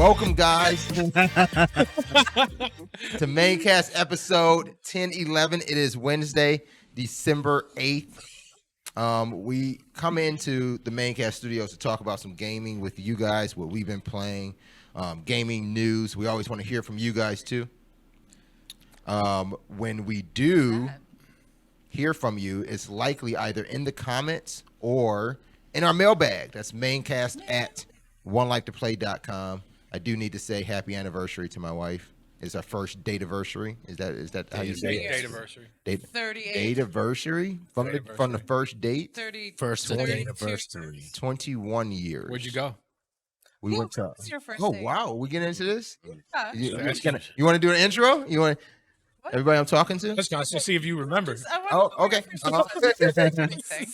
Welcome, guys, to Maincast episode 1011. It is Wednesday, December 8th. We come into the Maincast studios to talk about some gaming with you guys, what we've been playing, gaming news. We always want to hear from you guys, too. When we do hear from you, it's likely either in the comments or in our mailbag. That's maincast at onelikeToPlay.com. I do need to say happy anniversary to my wife. It's our first date anniversary. Is that how you say it? Date anniversary. 38. Date anniversary from the first date. 30. First date anniversary. 21 years. Where'd you go? We went to. What's your first Oh date? wow, we getting into this? Yeah. You want to do an intro? You want everybody I'm talking to? Let's go. See if you remember. Okay.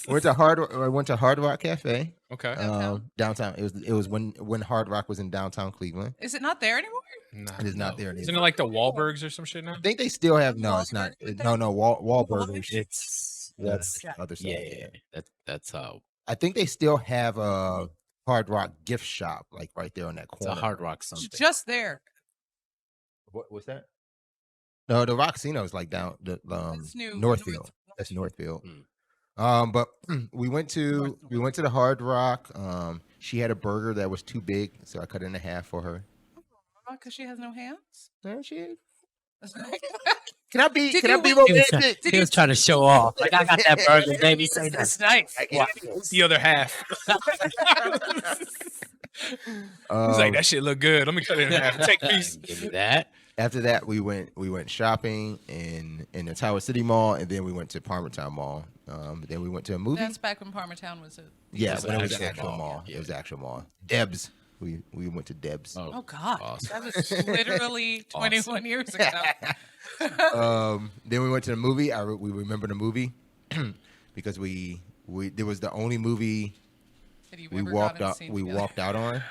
Went to Hard Rock Cafe. Okay. Downtown. It was when Hard Rock was in downtown Cleveland. Is it not there anymore? No, It is not there anymore. Isn't it like the Wahlbergs or some shit now? I think they still have. No, it's not. No. Wahlburgers. That's Other side. yeah. That's how I think they still have a Hard Rock gift shop, like right there on that it's a corner. Hard Rock something. Just there. What's that? No, the Rock Casino is like down the That's new. Northfield. That's Northfield. Mm. But we went to the Hard Rock. She had a burger that was too big, so I cut it in half for her. Because she has no hands? Yeah, she. Did Can I be you romantic? He was trying to show off. Like, I got that burger, baby. Say That's that's nice. What's the other half? He's like, that shit look good. Let me cut it in half. Take a piece. Give me that. After that, we went shopping in the Tower City Mall, and then we went to Palmertown Mall. Then we went to a movie. That's back when Palmertown was a... Yeah, was when it was an an actual actual mall. mall. It was actual mall. Debs. We went to Debs. Oh, God. Awesome. That was literally 21 years ago. Then we went to the movie. We remember the movie because there was the only movie Have you we ever walked gone and out. seen We together? walked out on.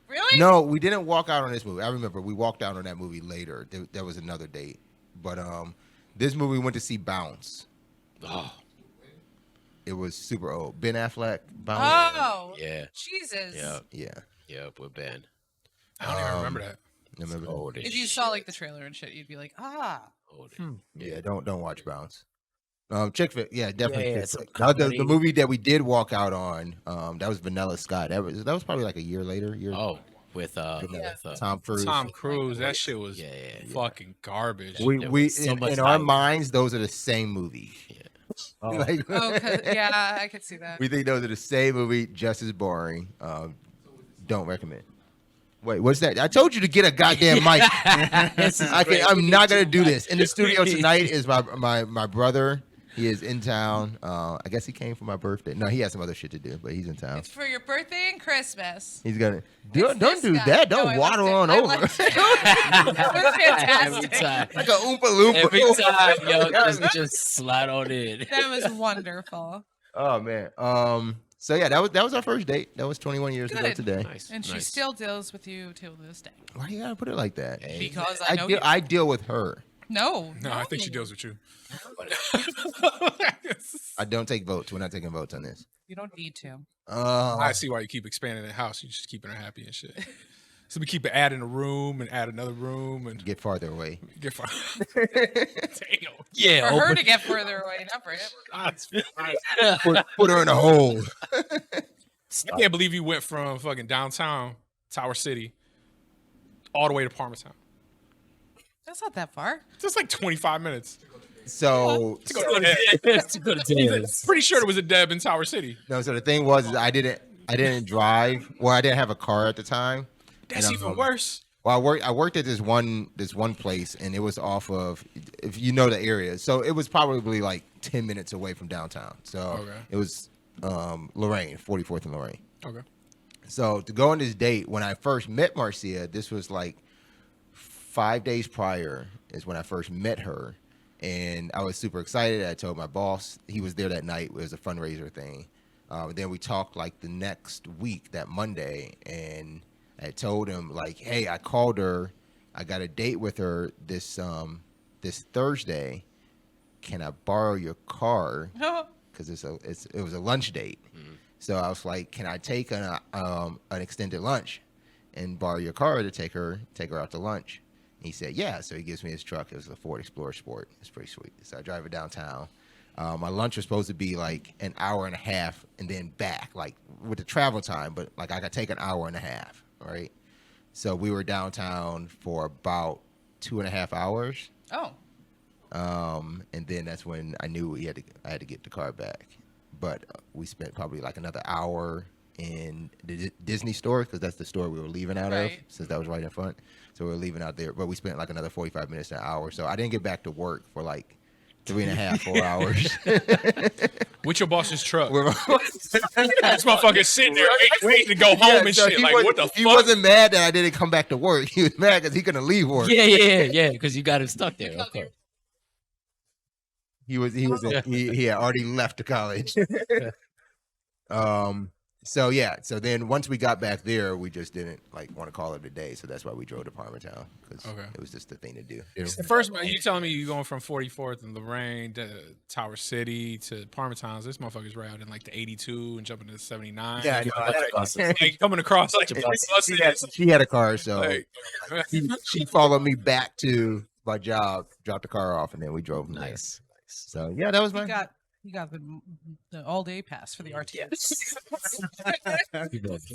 Really? No, we didn't walk out on this movie. I remember we walked out on that movie later. There was another date, but this movie we went to see Bounce. Oh, It was super old. Ben Affleck. Bounce. Oh. yeah. Jesus. Yeah. Yep, we're Ben. I don't even remember that. Remember that? Old as If you saw like the trailer and shit, you'd be like, ah. Old. Yeah, don't watch Bounce. Chick flick, yeah, definitely. Yeah, chick some flick. Now, the comedy. movie that we did walk out on, that was Vanilla Sky. That was probably like a year later. Oh, with Tom Cruise. Tom Cruise. That shit was yeah. fucking garbage. We was so much in our hype. minds, those are the same movie. Yeah. Like, Oh, yeah, I could see that. we think those are the same movie, just as boring. Don't recommend. Wait, what's that? I told you to get a goddamn mic. I'm not gonna do this. In the studio tonight is my brother. He is in town. I guess he came for my birthday. No, he has some other shit to do, but he's in town. It's for your birthday and Christmas. He's gonna It's don't this do guy. that. No, Don't I waddle liked on it. I over. liked it. That was Every fantastic. time. Like a Oompa Loompa. Every time, yo, just slide on in. That was wonderful. Oh man. So yeah, that was our first date. That was 21 years ago Good. today. Nice. And she nice. still deals with you till this day. Why do you gotta put it like that? Hey. Because I know you. I deal with her. No. No, I think she deals with you. I don't take votes. We're not taking votes on this. You don't need to. I see why you keep expanding the house. You just keeping her happy and shit. So we keep adding a room and add another room and Get farther away. get far. Damn. Yeah, For her open- to get further away, not for him. Put her in a hole. I can't believe you went from fucking downtown Tower City all the way to Palmertown. That's not that far. Just like 25 minutes. So to go to Taylor's. Pretty sure there was a Deb in Tower City. no. So the thing was, is I didn't drive. Well, I didn't have a car at the time. That's And, even worse. Well, I worked at this one place, and it was off of, if you know the area. So it was probably like 10 minutes away from downtown. So Okay. it was Lorraine, 44th and Lorraine. Okay. So to go on this date, when I first met Marcia, this was like 5 days prior is when I first met her. And I was super excited. I told my boss, he was there that night. It was a fundraiser thing. Then we talked like the next week, that Monday, and I told him like, hey, I called her. I got a date with her this Thursday. Can I borrow your car? Because it was a lunch date. So I was like, can I take an extended lunch? and borrow your car to take her out to lunch? And he said, yeah. So he gives me his truck. It was a Ford Explorer Sport. It's pretty sweet. So I drive it downtown. My lunch was supposed to be like an hour and a half and then back, like with the travel time, but like I could take an hour and a half, right? So we were downtown for about 2.5 hours. Oh. And then that's when I knew I had to get the car back. But we spent probably like another hour in the Disney store, because that's the store we were leaving out of, since that was right in front. So we were leaving out there, but we spent like another 45 minutes to an hour. So I didn't get back to work for like 3.5, 4 hours. With your boss's truck. This motherfucker's sitting there waiting to go home and so shit. Like, what the fuck? He wasn't mad that I didn't come back to work. He was mad because he couldn't leave work. Yeah, because you got him stuck there. Of course. He had already left the college. So then once we got back there, we just didn't like want to call it a day. So that's why we drove to Palmertown, because it was just the thing to do. The first, you telling me you going from 44th and Lorraine to Tower City to Palmertown? This motherfucker's right out in like the 82 and jumping to the 79. Yeah, like coming across like she had a car, so she followed me back to my job, dropped the car off, and then we drove from there. So yeah, that was my. You got the all-day pass for the RTS.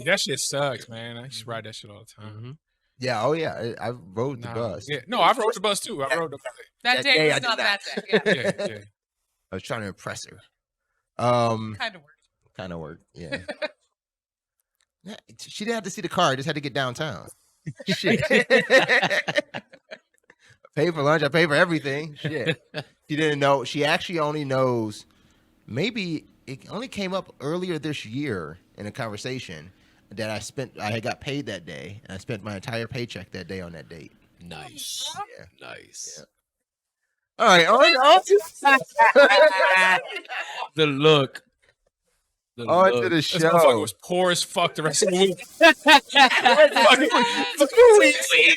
That shit sucks, man. I used to ride that shit all the time. Mm-hmm. Yeah, oh yeah, I rode the bus. Yeah. No, I rode the bus too. I rode the bus. That day was not that day. Yeah. I was trying to impress her. Kind of worked. Kind of worked, yeah. She didn't have to see the car. I just had to get downtown. Shit. I paid for lunch. I paid for everything. Shit. She didn't know. She actually only knows. Maybe it only came up earlier this year in a conversation that I had got paid that day, and I spent my entire paycheck that day on that date. Nice. Yeah. Nice. Yeah. All right. On The look. On to the This show. motherfucker was poor as fuck the rest of the week.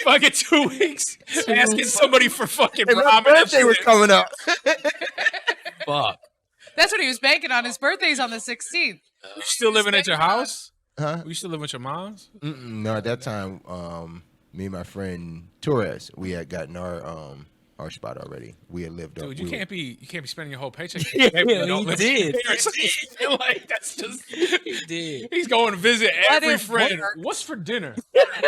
Fucking 2 weeks. Asking somebody for fucking And my ramen. birthday was coming up. Fuck. That's what he was banking on. His birthday's on the 16th. You still living at your house? Huh? You still living with your mom's? No, at that time, me and my friend Torres, we had gotten our spot already. We had lived up. Dude, you can't be spending your whole paycheck. Yeah, Don't he live did. Like that's just He did. He's going to visit But every it friend. worked. What's for dinner?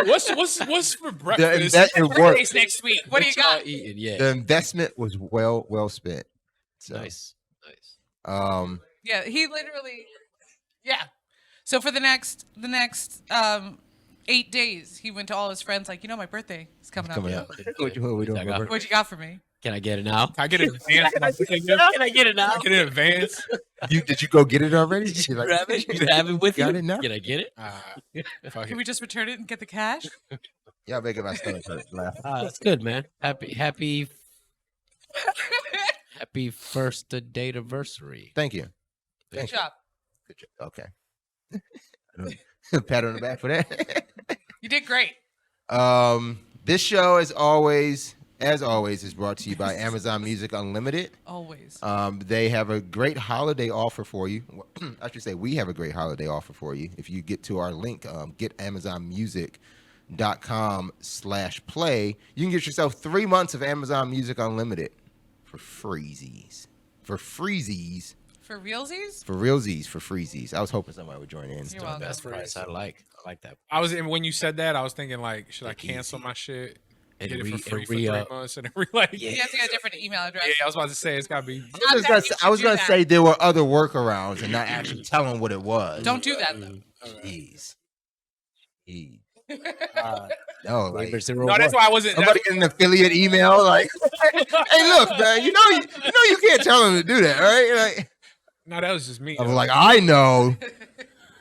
What's for breakfast? It worked. Birthday's next week. What do you y'all got? eating? Yeah. The investment was well spent. So, Nice. Yeah, he literally. Yeah. So for the next 8 days, he went to all his friends like, my birthday is coming up. What we doing? What you got for me? Can I get it now? Can I get an advance? Can I get it now? Get an advance? Did you go get it already? Did you grab it? You have it with you? Got it now? Can I get it? Fuck Can it. we just return it and get the cash? Y'all making my stomach hurt. Laugh. That's good, man. Happy first date anniversary. Thank you. Good job. Good job. Okay. Pat on the back for that. You did great. This show, as always, is brought to you by Amazon Music Unlimited. Always. They have a great holiday offer for you. I should say we have a great holiday offer for you. If you get to our link, getamazonmusic.com/play, you can get yourself 3 months of Amazon Music Unlimited for freezies. For freezies. For realsies? For realsies, for freezies. I was hoping somebody would join in. You're welcome. Best price. I like that. When you said that, I was thinking like, should I cancel my shit? And Get it for free for re-up. 3 months and then like, You have to get a different email address. yeah, I was about to say it's gotta be. I was gonna say there were other workarounds and not actually tell them what it was. Don't do that, though. Jeez. No, like, No, that's why I wasn't. I'm about to get an affiliate email like, hey, look, man, you know you can't tell them to do that, right? Like, No, that was just me. I'm like, I know,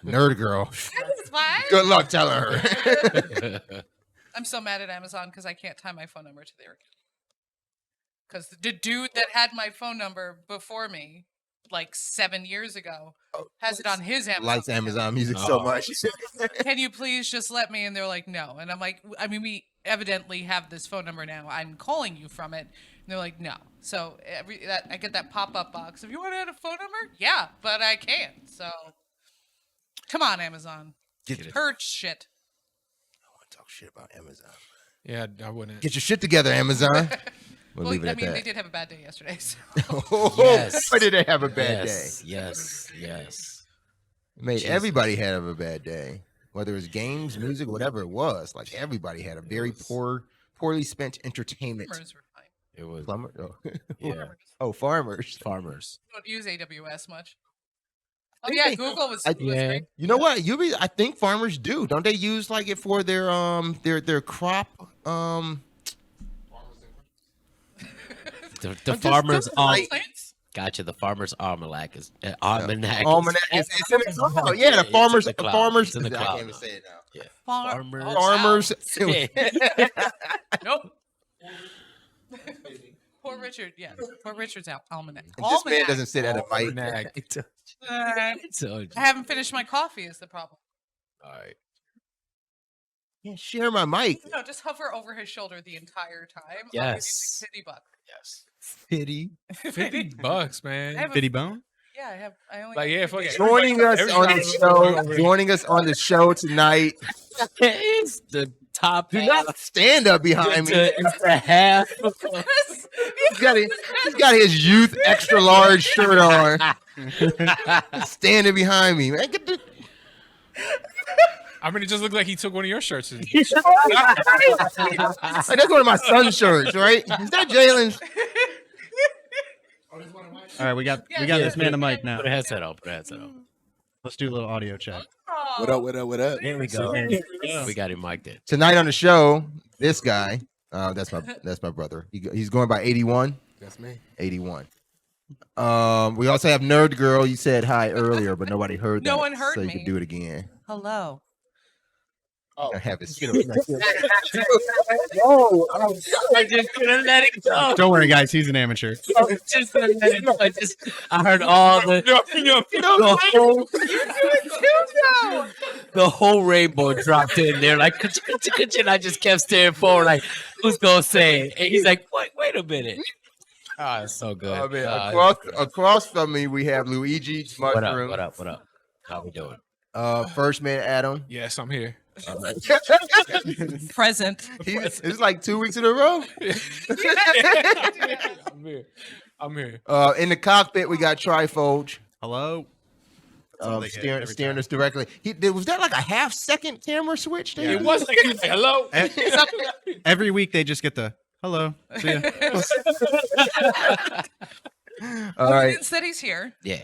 nerd girl. That's fine. Good luck telling her. I'm so mad at Amazon because I can't tie my phone number to their account. Because the dude that had my phone number before me, like 7 years ago, has it on his Amazon. Likes Amazon Music so much. Can you please just let me? And they're like, no. And I'm like, we evidently have this phone number now. I'm calling you from it. And they're like, no. So I get that pop-up box. If you want to add a phone number, yeah, but I can't. So come on, Amazon. Get it. Purge shit. talk shit about Amazon. Yeah, I wouldn't. Get your shit together, Amazon. We'll leave it at they that. did have a bad day yesterday. So. Yes. Why did they have a bad Yes. day? Made Jesus. everybody have a bad day. Whether it was games, music, whatever it was. Like everybody had a very poorly spent entertainment. Farmers were fine. It was. Plumber? Oh. Yeah. Oh, farmers. Farmers. Don't use AWS much. Oh yeah, Google was Yeah. great. You know what? I think farmers do. Don't they use like it for their crop The farmers Plants? gotcha. The farmers almanac is almanac. almanac. It's in the cloud. Yeah, the farmers. It's in the The cloud. farmers. It's in the I cloud can't even now. say it now. Yeah. Farmers. Farmers. Nope. Poor Richard. Yeah. Poor Richard's almanac. This man doesn't sit at a mic. Almanac. I So, haven't finished my coffee. Is the problem? all right. Yeah, share my mic. No, just hover over his shoulder the entire time. Yes. $50. Yes. Pity. $50, I man. have a- Fitty bone? Yeah, I only. Like, yeah, fuck it. Joining us on the Everybody- show. Joining us on the show tonight. It's the top Do half. not stand up behind me. It's the half. He's got his youth extra large shirt on, standing behind me. Man, get the, I mean, it just looked like he took one of your shirts. And like, that's one of my son's shirts, right? Is that Jalen's? All right, we got Yeah, this man the mic now. Put a headset on. Put a headset on. Let's do a little audio check. Oh, What up? There we go. We got him mic'd in. Tonight on the show, this guy, that's my brother. He's going by 81. That's me. 81. We also have Nerd Girl. You said hi earlier, but nobody heard that. No one heard so you me. can do it again. Hello. I have his. I just couldn't let it go. Don't worry, guys. He's an amateur. I just couldn't let it go. I heard all the whole rainbow dropped in there, like, and I just kept staring forward, like, who's gonna say it? And he's like, wait a minute. Oh, it's so good. I mean, Oh, across from me, we have Luigi's Mushroom. what up? How we doing? First man Adam. yes, I'm here. Present. It's like 2 weeks in a row. I'm here. In the cockpit, we got Trifold. Hello. they get every Steering time. us directly. Was that like a half-second camera switch there? It was like, he was like, hello. Every week they just get the hello. See ya. All right. Vince said he's here. Yeah.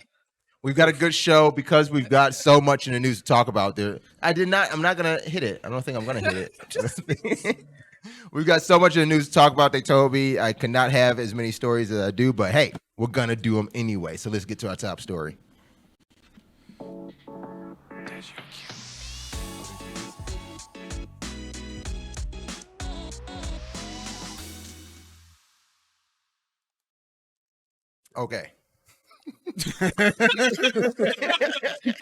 We've got a good show because we've got so much in the news to talk about. I'm not gonna hit it. I don't think I'm gonna hit it. We've got so much in the news to talk about. They told me I could not have as many stories as I do, but hey, we're gonna do them anyway. So let's get to our top story. Okay.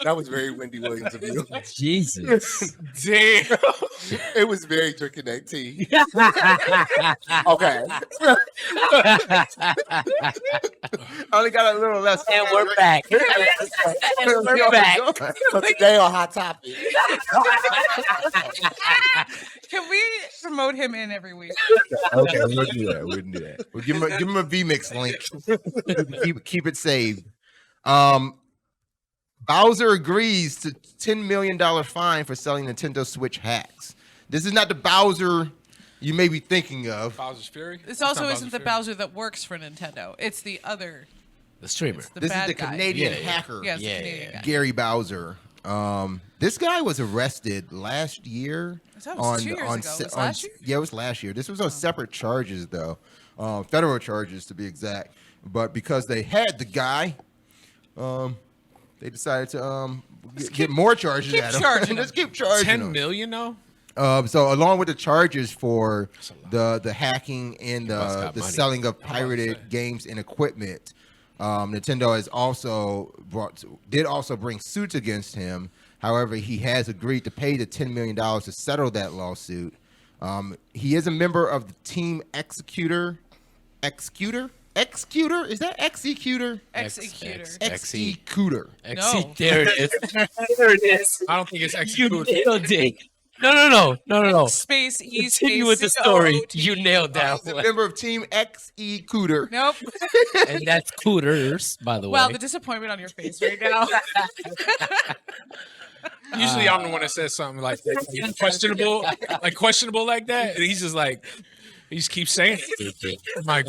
That was very Wendy Williams of you. Jesus. Damn. It was very drinking that tea. Okay. I only got a little less. And we're back. And we're back. So today on Hot Topic. Can we promote him in every week? Okay, we'll do that. We'll do that. We'll give him a VMix link. keep it saved. Bowser agrees to $10 million fine for selling Nintendo Switch hacks. This is not the Bowser you may be thinking of. Bowser's Fury. This also not isn't the Fury. Bowser that works for Nintendo. It's the other. The streamer. It's the This is bad the guy. Canadian Yeah, yeah. hacker, Yes, the Yeah, Canadian yeah. guy. Gary Bowser. This guy was arrested last year. That was 2 years ago. Was it last year? Yeah, it was last year. This was on separate charges, though, federal charges to be exact. But because they had the guy, they decided to get more charges keep at him. charging Just keep charging 10 him. million though. So along with the charges for the hacking and must the got money. selling of say. pirated games and equipment, Nintendo has also did bring suits against him. However, he has agreed to pay the $10 million to settle that lawsuit. He is a member of the Team Executor. Executor? Is that Executor? Executor. Executor. No. There it is. There it is. I don't think it's You executed. nailed it. No. Space E Continue space with the story. C-O-O-T. You nailed that He's a one. member of Team XE Cooter. Nope. And that's Cooters, by the way. Wow, the disappointment on your face right now. Usually I'm the one that says something like questionable like that, and he's just like, he just keeps saying it. I'm like,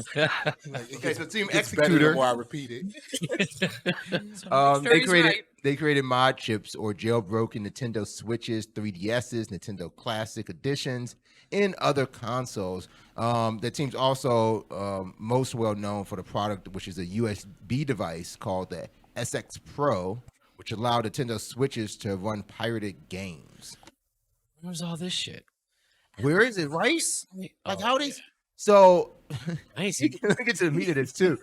Okay, so Team It's better the Executor, more I repeat it. Story's they created mod chips or jailbroken Nintendo Switches, 3DSs, Nintendo Classic Editions, and other consoles. The team's also most well known for the product, which is a USB device called the SX Pro, which allowed Nintendo Switches to run pirated games. Where's all this shit? Where is it, right? Like Oh, how they? So I ain't see. let me get to the meat of this too.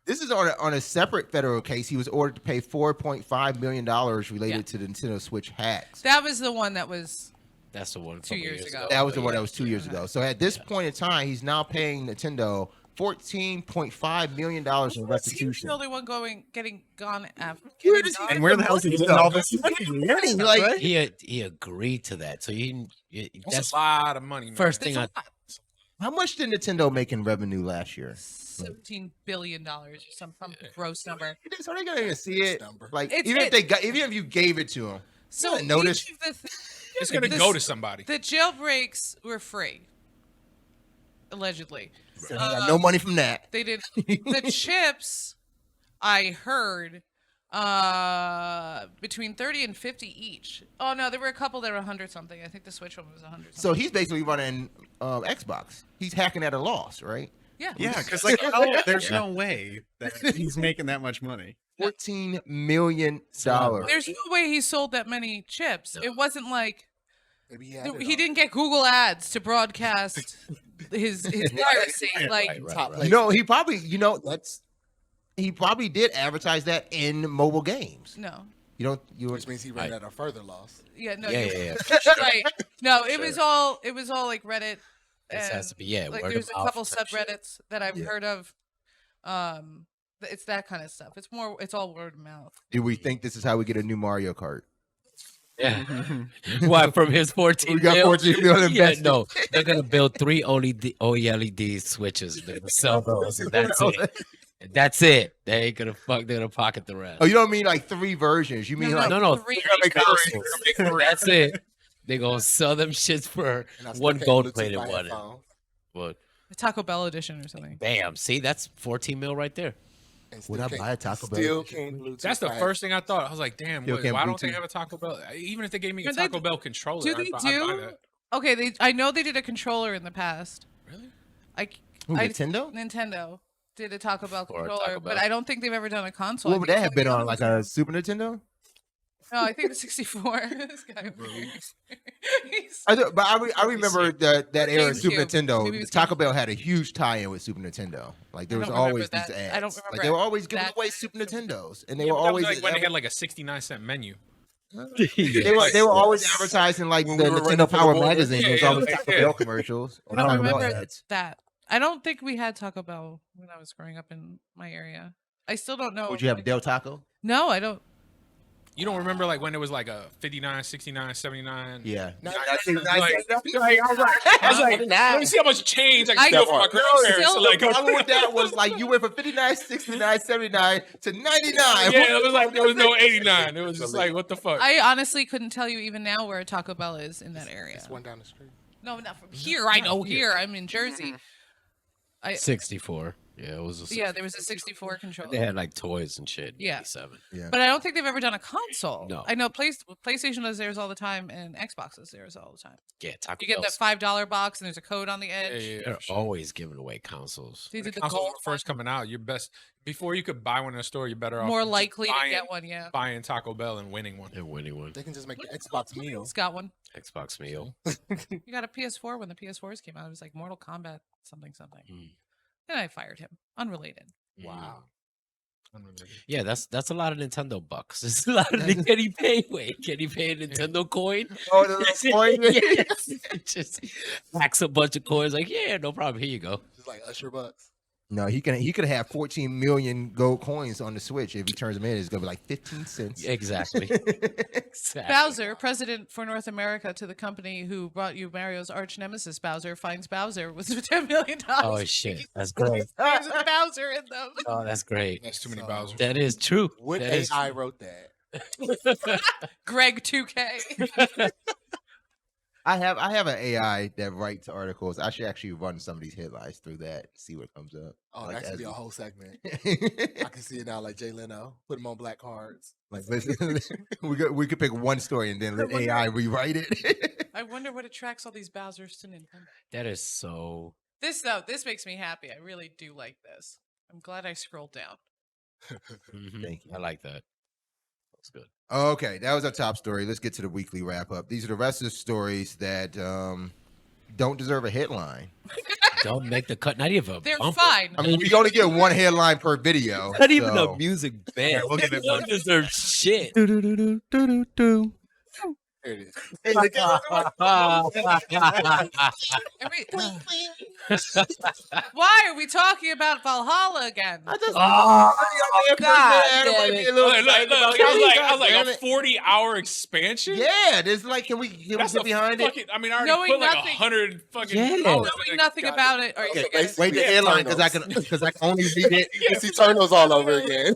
This is on a separate federal case. He was ordered to pay $4.5 million related to the Nintendo Switch hacks. That was the one that was. That's the one. 2 years ago. That was the one that was 2 years ago. So at this point in time, he's now paying Nintendo $14.5 million in He's restitution. the only one getting gone after. Where does he And where the hell is he getting all this money? Like, He agreed to that, so that's that's a lot of money. Man. first thing. how much did Nintendo make in revenue last year? $17 billion or some gross number. So they gonna even see it. Number. Like It's- even if you gave it to them, So notice. each of It's gonna go to somebody. the jailbreaks were free, allegedly. So he got no money from that. They did the chips. I heard between 30 and 50 each. Oh no, there were a couple that were 100 something. I think the Switch one was 100 So something. he's basically running Xbox. He's hacking at a loss, right? Yeah. Yeah, because like, there's no way that he's making that much money. $14 million. There's no way he sold that many chips. It wasn't like Maybe he had it he on. didn't get Google ads to broadcast his piracy. Like Top You know, he probably, he probably did advertise that in mobile games. no. Which means he ran at a further loss. Yeah, no. Yeah. Right. No, it was all like Reddit. This has to be like Like there's a couple subreddits that I've heard of. It's that kind of stuff. It's all word of mouth. Do we think this is how we get a new Mario Kart? Yeah. Why from his 14? We got mil? 14 million Yeah, invested. no, they're gonna build 3 OLED switches. They're gonna sell those, and that's it. And that's it. They ain't gonna fuck. They're gonna pocket the rest. Oh, you don't mean like 3 versions. You mean like no. Three consoles. That's it. They gonna sell them shits for And I still one can't gold Bluetooth plated my one. headphone. What? The Taco Bell edition or something. Bam. See, that's 14 mil right there. And Would still I can't- buy a Taco Bell? Still can't Bluetooth That's the my first thing I thought. I was like, damn, Still can't why don't they Bluetooth. have a Taco Bell? Even if they gave me a Do they- Taco Bell controller, Do they I'd buy do? that. Okay, I know they did a controller in the past. Really? Who, Nintendo? Nintendo did a Taco Bell Or a controller, Taco but Bell. I don't think they've ever done a console. What I would think that have it's been only on? Like a Super Nintendo? No, I think the 64. This guy. He's- I remember that era of Super GameCube. Nintendo. Maybe it was Taco Bell had a huge tie-in with Super Nintendo. Like there I was don't remember always that. these I ads. don't Like remember they were always giving that. away Super Nintendos, and they Yeah, were but that was always like when they had like a 69-cent menu. they were always advertising like When the we were running Nintendo for the Power border. magazine. It was Yeah, always yeah, Taco yeah. Bell commercials. I don't Taco Bell remember ads. that. I don't think we had Taco Bell when I was growing up in my area. I still don't know. Would you have Del Taco? No, I don't. You don't remember like when it was like a 59, 69, 79? Yeah. Like, I was like, let me see how much change I can I steal for my know. grandparents. Still So, like, The problem with that was like you went from 59, 69, 79 to 99. yeah, it was like there was no 89. It was just like, what the fuck? I honestly couldn't tell you even now where Taco Bell is in that area. It's one down the street. No, not from here. I know here. I'm in Jersey. 64. Yeah, it was. A 64. Yeah, there was a 64 controller. They had like toys and shit. Yeah. 87. But I don't think they've ever done a console. No. I know PlayStation does theirs all the time, and Xbox does theirs all the time. Yeah, Taco You get Bell's- that $5 box, and there's a code on the yeah, edge. yeah, They're for sure. always giving away consoles. They did the Consoles gold were first coming out. You're best before you could buy one in a store. You're better off more just likely to buying, get one. Yeah, buying Taco Bell and winning one. And winning one. They can just make the Xbox meal. it's got one. Xbox meal. You got a PS4 when the PS4s came out. It was like Mortal Kombat something. Mm. And I fired him. Unrelated. Wow. Yeah, that's a lot of Nintendo bucks. It's a lot of can he pay? Wait, can he pay a Nintendo coin? Oh, the little coin? Yes. Just packs a bunch of coins. Like, yeah, no problem. Here you go. Just like Usher bucks. No, he could have 14 million gold coins on the Switch. If he turns them in, it's gonna be like 15 cents. Exactly. Bowser, president for North America to the company who brought you Mario's arch nemesis, Bowser, finds Bowser with $10 million. Oh shit, that's great. There's a Bowser in them. Oh, that's great. That's too many Bowsers. That is true. What That is AI wrote that? Greg 2K. I have an AI that writes articles. I should actually run some of these headlines through that, see what comes up. Oh, Like, that should as be a we- whole segment. I can see it now, like Jay Leno. Put him on black cards. Like, listen, we could pick one story and then let AI rewrite it. I wonder what attracts all these Bowsers to Nintendo. that is so. This makes me happy. I really do like this. I'm glad I scrolled down. Mhm. Thank you. I like that. That's good. Okay, that was our top story. Let's get to the weekly wrap up. These are the rest of the stories that don't deserve a headline. Don't make the cut. Not even a They're bumper. fine. I mean, we only get one headline per video. Not even so- a music band. we'll give it They don't one. deserve shit. Do-do-do-do-do-do. There it is. Every- Why are we talking about Valhalla again? Oh, God damn it. I was like a 40-hour expansion. Yeah, there's like, can we That's get a behind it? fucking. I mean, I already Knowing put like nothing- 100 fucking. Yeah. hours in Knowing it. nothing God. about it. Are Okay, you wait, Wait the Yeah, headline Eternals. because I can only read it. It's Eternals all over again.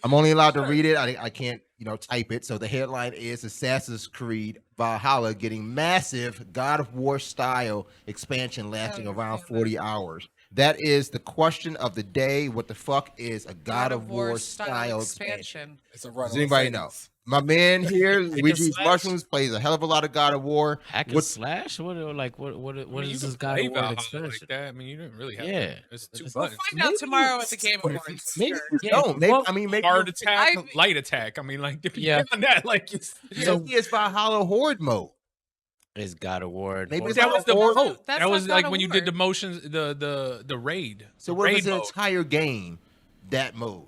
I'm only allowed to read it. I can't, type it. So the headline is Assassin's Creed Valhalla getting massive God of War style expansion lasting around 40 hours. That is the question of the day. What the fuck is a God of War style expansion? It's a run. Does anybody know? My man here, Luigi's slash? Mushrooms, plays a hell of a lot of God of War. Hack and What- slash? What I is mean, you this can guy play word Valhalla expansion? like that. I mean, you didn't really have. Yeah. To. It's two We'll We'll buttons. find out tomorrow at the Game Awards. Maybe Sure. yeah, No, maybe, well, I mean, maybe Hard attack, I- light attack. I mean, like Yeah. beyond that, like it's. maybe it's Valhalla Horde mode. It's God of War. Maybe it's That was the War. mode. That's That was not like God when of you did the War. motions, the raid. So the what if raid it's an mode. entire game, that mode?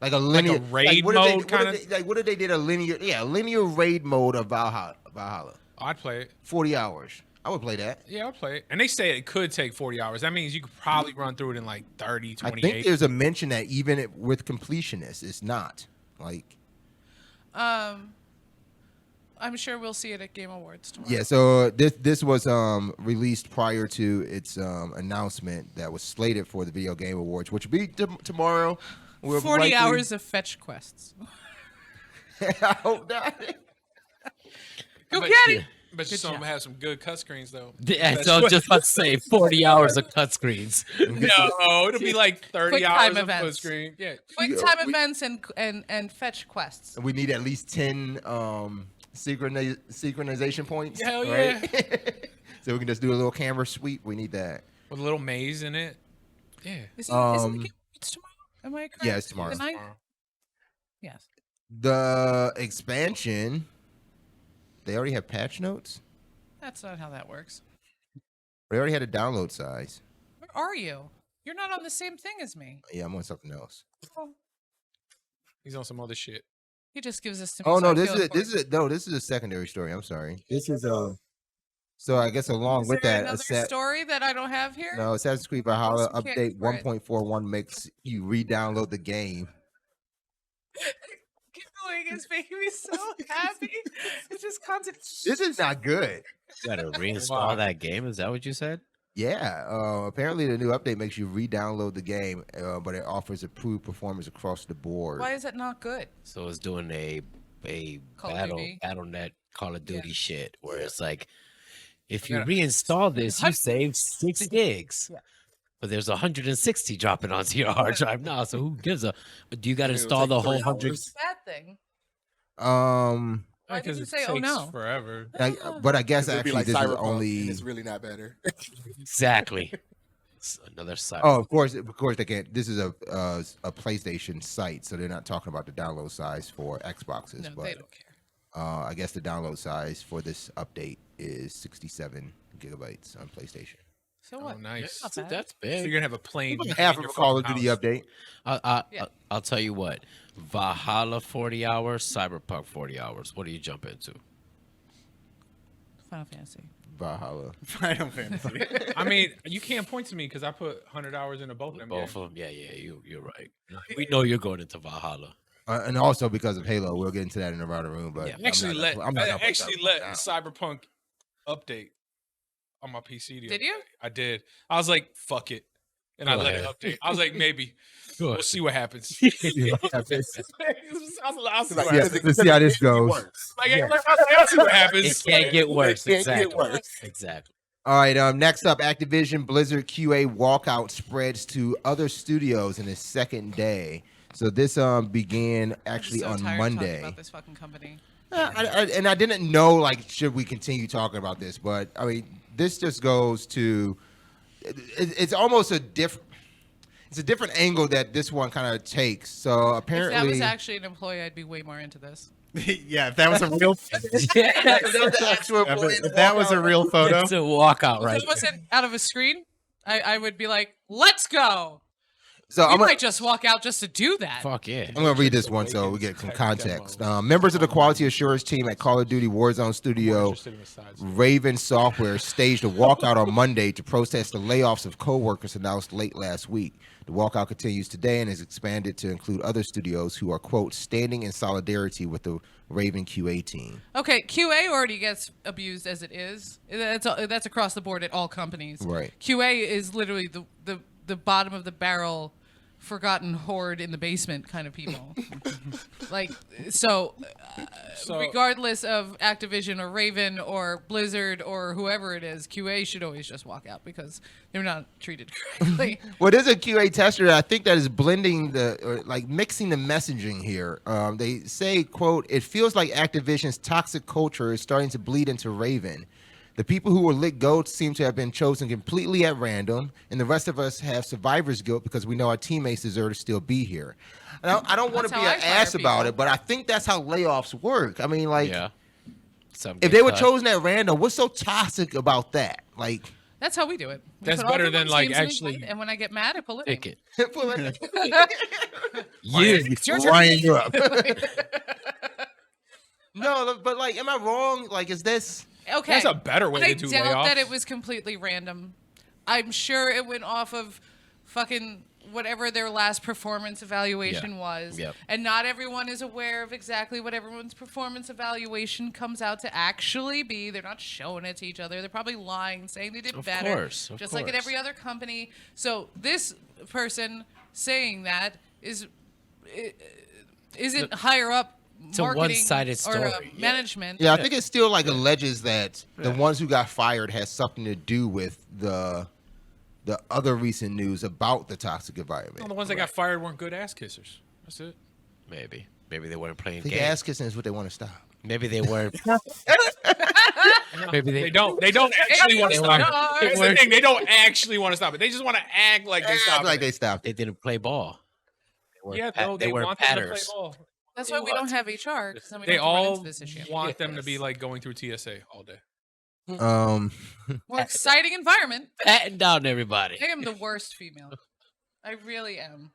Like a linear raid what if they- mode what kinda? if they- Like what if they did a linear raid mode of Valhalla? I'd play it. 40 hours. I would play that. Yeah, I'd play it. And they say it could take 40 hours. That means you could probably run through it in like 30, I 28. think there's a mention that even with completionists, it's not. Like, I'm sure we'll see it at Game Awards tomorrow. yeah, so this was released prior to its announcement that was slated for the Video Game Awards, which will be tomorrow. We'll 40 likely- hours of fetch quests. I hope not. Go But- get it. But some of them have some good cut screens though. Yeah, so I was just about to say 40 hours of cut screens. No, it'll be like 30 Quick hours time of full events. screen. Yeah. Quick time events and fetch quests. We need at least 10 synchronization points. Hell right? So we can just do a little camera sweep. We need that. With a little maze in it. Yeah. Is it the Game Awards tomorrow? Am I correct? Yeah, it's tomorrow. The ninth? Yes. The expansion, they already have patch notes. That's not how that works. They already had a download size. Where are you? You're not on the same thing as me. Yeah, I'm on something else. He's on some other shit. He just gives this to me. Oh so no, I this feel is a secondary story. I'm sorry. This is So I guess along Is with there that, another story that I don't have here? no, Assassin's Creed Valhalla Awesome, can't update for it. 1.41 makes you re-download the game. Doing is making me so happy. It's just constant. This is not good. You gotta reinstall Wow. that game. Is that what you said? Yeah, apparently the new update makes you re-download the game, but it offers improved performance across the board. Why is that not good? So it's doing a Call of Duty. BattleNet Call of Duty shit, where it's like, if I you gotta- reinstall this, you save 6 gigs. Yeah. But there's 160 dropping onto your hard drive now. So who gives a? Do you got to It'll install take the whole 3 100? hours. Bad thing. Why did Because you it say, takes oh no? forever. But I guess It'll be actually like this is Cyberpunk, and only. it's really not better. Exactly. It's another side. Oh, of course they can't. This is a PlayStation site, so they're not talking about the download size for Xboxes. No, but they don't care. I guess the download size for this update is 67 gigabytes on PlayStation. So Oh, what? nice. Not bad. That's So big. you're gonna have a plane. Half in of your a Call of fucking Duty house. update. I'll tell you what. Valhalla 40 hours, Cyberpunk 40 hours. What do you jump into? Final Fantasy. Valhalla. Final Fantasy. I mean, you can't point to me because I put 100 hours into both of them. Both of them. Yeah, you're right. We know you're going into Valhalla. And also because of Halo. We'll get into that in the router room. But Yeah. I actually let now. Cyberpunk update on my PC. Did you? I did. I was like, fuck it. And I let it update. I was like, maybe. We'll see what happens. I'll see what happens. Let's see how this goes. I'll see what happens. It can't get worse. Exactly. Exactly. All right. Next up, Activision Blizzard QA walkout spreads to other studios in its second day. So this began actually I'm on so tired of Monday. talking about this fucking company. And I didn't know, like, should we continue talking about this? But I mean, this just goes to it's almost a different. It's a different angle that this one kind of takes. So apparently, If that was actually an employee, I'd be way more into this. Yeah, if that was a real, if that was a real photo. It's a walkout, right? If it wasn't out of a screen, I would be like, let's go. So You might just walk out just to do that. Fuck yeah. I'm going to read this one so we get some context. Members of the quality assurance team at Call of Duty Warzone studio Raven Software staged a walkout on Monday to protest the layoffs of co-workers announced late last week. The walkout continues today and is expanded to include other studios who are, quote, standing in solidarity with the Raven QA team. Okay, QA already gets abused as it is. That's across the board at all companies. Right. QA is literally the bottom of the barrel, forgotten horde in the basement kind of people. Like, so regardless of Activision or Raven or Blizzard or whoever it is, QA should always just walk out because they're not treated correctly. Well, there's a QA tester, I think, that is blending mixing the messaging here. They say, quote, it feels like Activision's toxic culture is starting to bleed into Raven. The people who were lit goats seem to have been chosen completely at random, and the rest of us have survivor's guilt because we know our teammates deserve to still be here. And I don't want to That's be how an I fire ass about people. it, but I think that's how layoffs work. I mean, like, Yeah. Some if get they were cut. chosen at random, what's so toxic about that? Like, That's how we do it. We That's put all better everyone's than, like, names in actually- the- And when I get mad, I pull it in. Pick it. wiring you up. No, but like, am I wrong? Like, is this? Okay. That's a better way I to do doubt layoffs. that it was completely random. I'm sure it went off of fucking whatever their last performance evaluation was. Yep. And not everyone is aware of exactly what everyone's performance evaluation comes out to actually be. They're not showing it to each other. They're probably lying, saying they did Of better. course, of just like at course. every other company. So this person saying that isn't higher up It's a marketing one-sided or story. Yeah. management. Yeah, I think it still like alleges that the ones who got fired has something to do with the other recent news about the toxic environment. Well, the ones that got fired weren't good ass kissers. That's it. Maybe they weren't playing I think games. ass kissing is what they want to stop. Maybe they weren't. Maybe They don't actually want to stop Stars. it. Here's the thing. They don't actually want to stop it. They just want to act like they Act stopped like it. they stopped They it. didn't play ball. Yeah, no, they weren't want them to play patters. ball. That's why we don't have HR. 'Cause then we They don't have to run all into this issue. want them to be like going through TSA all day. More exciting environment. Patting down everybody. I am the worst female. I really am.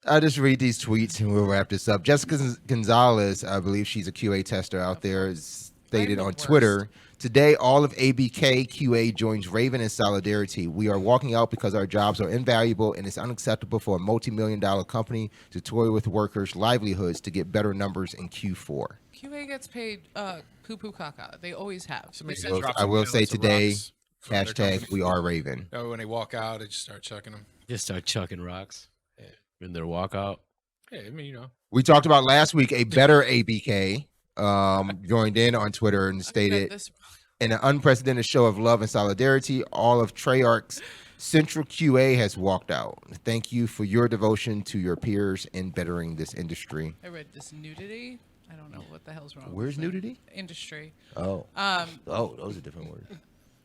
I'll just read these tweets and we'll wrap this up. Jessica Gonzalez, I believe she's a QA tester out there, stated the on worst. Twitter, today all of ABK QA joins Raven in solidarity. We are walking out because our jobs are invaluable and it's unacceptable for a multi-million-dollar company to toy with workers' livelihoods to get better numbers in Q4. QA gets paid poo-poo caca. They always have. Somebody They said said- drop I some will say pallets of today, rocks from their hashtag company. we are Raven. That way when they walk out, they just start chucking them. Just start chucking rocks in their walkout. Yeah, I mean, you know. We talked about last week a better ABK joined in on Twitter and I read stated, this- in an unprecedented show of love and solidarity, all of Treyarch's Central QA has walked out. Thank you for your devotion to your peers in bettering this industry. I read this nudity. I don't know what the hell's wrong. Where's with that. nudity? Industry. Oh, Um, those are different words.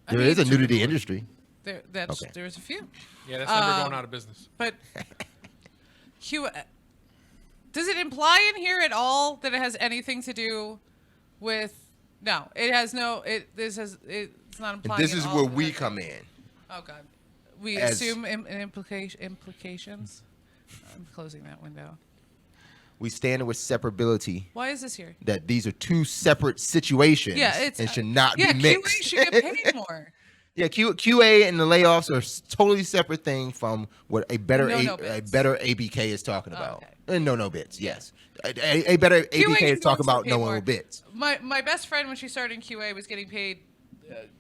I There mean, is a nudity industry. Okay. There's a few. Yeah, that's them. They're going Um, out of business. But does it imply in here at all that it has anything to do with? No, it has no. It's not implying. This at is all where that we it- come in. Oh God, we As- assume implications. I'm closing that window. We stand with separability. Why is this here? That these are two separate situations. Yeah, it's and should not yeah. be QA mixed. should get paid more. Yeah, QA and the layoffs are totally separate thing from what a better No a bits. better ABK is talking about. Okay. And no bits, yes. A better ABK is talking about pay no more. bits. My best friend when she started in QA was getting paid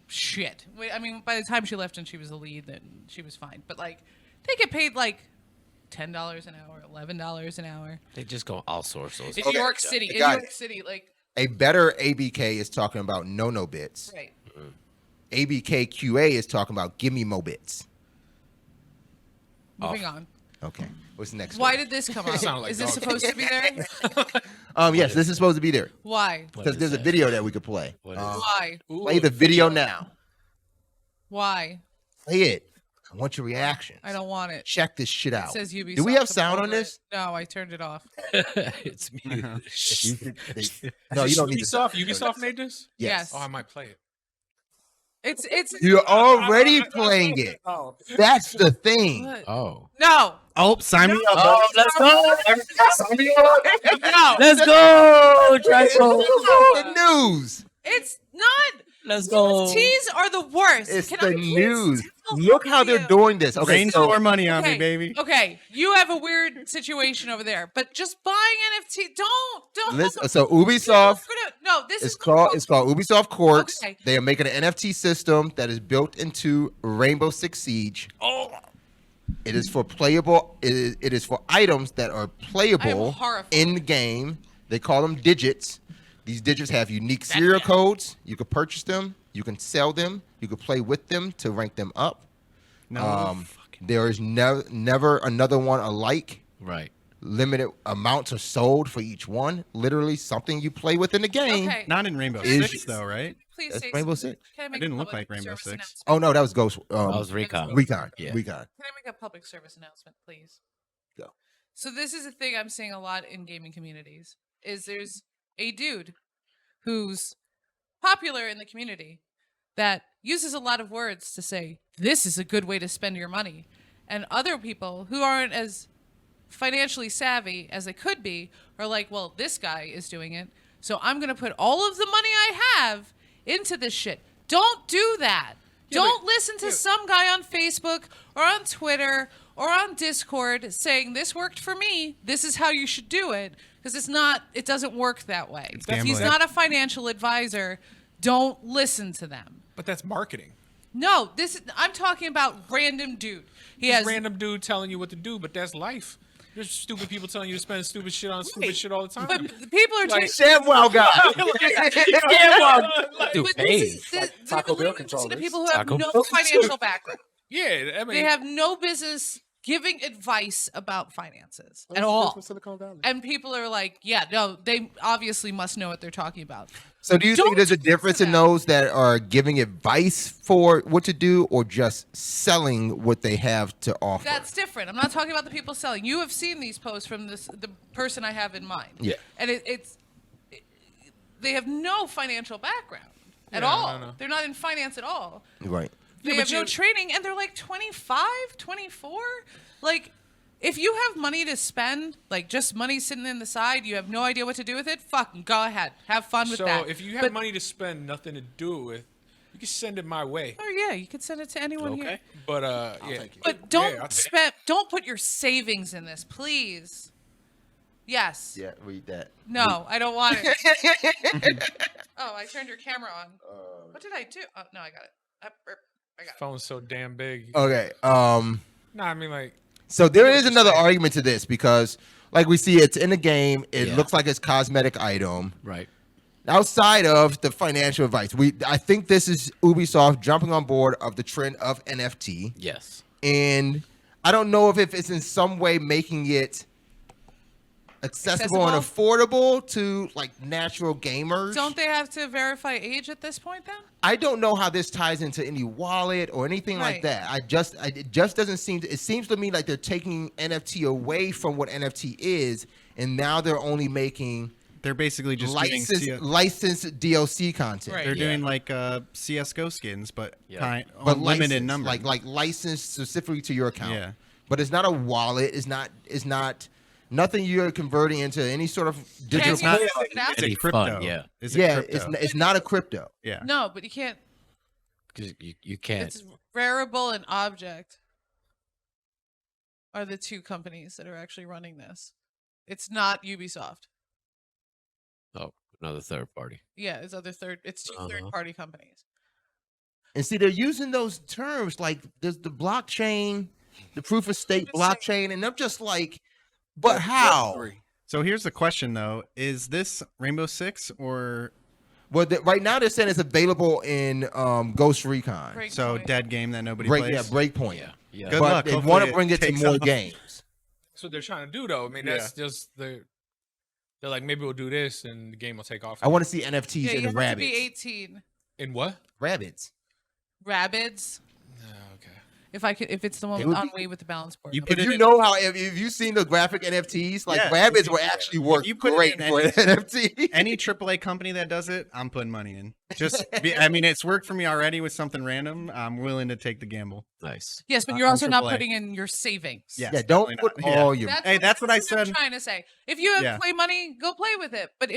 shit. I mean, by the time she left and she was a lead, then she was fine. But like, they get paid like $10 an hour, $11 an hour. They just go outsource those. In New York City, like A better ABK is talking about no bits. right. ABK QA is talking about give me mo bits. Moving on. Okay. What's the next Why one? did this come up? sounded like Is this dog. supposed to be there? Yes, this is supposed to be there. Why? Because there's a video that we could play. What is Why? Play the video now. Why? Play it. I want your reactions. I don't want it. Check this shit out. It says Ubisoft. Do we have to sound on over it. this? No, I turned it off. It's me. No, you don't need to. Ubisoft made this? Yes. Oh, I might play it. It's You're already playing it. Oh. That's the thing. What? Oh. No. Oh, sign me up. Oh, let's go. Sign me up. No. Let's go. Trico. The news. It's not. Let's go. Teas are the worst. It's Can the I please news. tell Look how they're you? doing this. Okay, Rain so more money on Okay, me, baby. Okay, you have a weird situation over there, but just buying NFT. Don't. listen, so Ubisoft No, this it's is called Ubisoft Quartz. Okay. They are making an NFT system that is built into Rainbow Six Siege. Oh. It is for playable. It is for items that are playable horrified. in the game. They call them digits. These digits have unique serial codes. You can purchase them. You can sell them. You can play with them to rank them up. No. There is never another one alike. Right. Limited amounts are sold for each one. Literally something you play with in the game. Okay. Not in Rainbow Is- Six, though, right? Please That's say Rainbow something. Six. Can I make didn't a look public like Rainbow service Six. announcement? Oh no, that was Ghost. That was Recon. Recon. Yeah. Recon. Can I make a public service announcement, please? Go. So this is a thing I'm seeing a lot in gaming communities. Is there's a dude who's popular in the community that uses a lot of words to say this is a good way to spend your money, and other people who aren't as financially savvy as they could be are like, well, this guy is doing it, so I'm gonna put all of the money I have into this shit. Don't do that. Don't listen to some guy on Facebook or on Twitter or on Discord saying this worked for me. This is how you should do it, because it's not. It doesn't work that way. He's gambling. not a financial advisor. Don't listen to them. But that's marketing. No, I'm talking about random dude. He has Random dude telling you what to do, but that's life. There's stupid people telling you to spend stupid shit on stupid shit all the time. but the people are taking. ShamWow guy. Dude, But hey. this Taco Bell to the controllers. people who have Taco no Bell financial background. Yeah, I mean, They have no business giving advice about finances at all. Silicon Valley. And people are like, yeah, no, they obviously must know what they're talking about. So do you think Don't there's a do difference in that. those that are giving advice for what to do or just selling what they have to offer? That's different. I'm not talking about the people selling. You have seen these posts from the person I have in mind. Yeah. And they have no financial background at Yeah, all. no. They're not in finance at all. Right. They Yeah, have but no you- training, and they're like 25, 24. Like, if you have money to spend, like just money sitting in the side, you have no idea what to do with it, fucking go ahead. Have fun with so that. if you have But- money to spend, nothing to do with, you can send it my way. Oh, yeah, you could send it to anyone here. Okay. But yeah. But don't Yeah, I'll take it. spend. Don't put your savings in this, please. Yes. Yeah, read that. No, I don't want it. Oh, I turned your camera on. What did I do? Oh, no, I got it. I got it. Phone's so damn big. Okay. Nah, I mean like, So there is another argument to this because, like we see, it's in the game. It Yeah. looks like it's cosmetic item. Right. Outside of the financial advice, I think this is Ubisoft jumping on board of the trend of NFT, Yes. and I don't know if it's in some way making it accessible and affordable to like natural gamers. Don't they have to verify age at this point then? I don't know how this ties into any wallet or anything like Right. that. It just doesn't seem to, it seems to me like they're taking NFT away from what NFT is, and now they're only making They're basically just doing licensed DLC content. Right. they're Yeah. doing like CS:GO skins, but Yeah. But limited licensed, number. like licensed specifically to your account. Yeah. But it's not a wallet. It's not Nothing you're converting into any sort of digital. Can not- you take it out? Is it Any crypto? fun, yeah. Is it Yeah, crypto? it's not a crypto. Yeah. No, but you can't. 'Cause you can't. It's Rarible and Object are the two companies that are actually running this. It's not Ubisoft. Oh, another third party. Yeah, it's It's 2 Uh-huh. third-party companies. And see, they're using those terms like there's the blockchain, the proof of stake I'm just blockchain, and I'm just like, but how? Web3. So here's the question though: is this Rainbow Six or Well, right now they're saying it's available in Ghost Recon. so Breakpoint. dead game that nobody Break, plays? yeah, Breakpoint. Yeah. Good But luck. they Hopefully want to it bring it to takes more off. games. That's what they're trying to do, though. I mean, that's just they're like, maybe we'll do this and the game will take off. I want to see NFTs Yeah, in you the have to be rabbits. 18. In what? Rabbits. Rabbids. Oh, okay. If it's the one It with would be- Ennui with the balance board. You Okay. put If it you in- know how, if you've seen the graphic NFTs, like Yeah, rabbits if will you- actually work you put it great in for an NFT. Any AAA company that does it, I'm putting money in. I mean, it's worked for me already with something random. I'm willing to take the gamble. Nice. Yes, but on you're also not AAA. putting in your savings. Yes, Yeah, don't definitely put not. Yeah. all your. Hey, that's what I I'm said. trying to say. If you have Yeah. play money, go play with it. But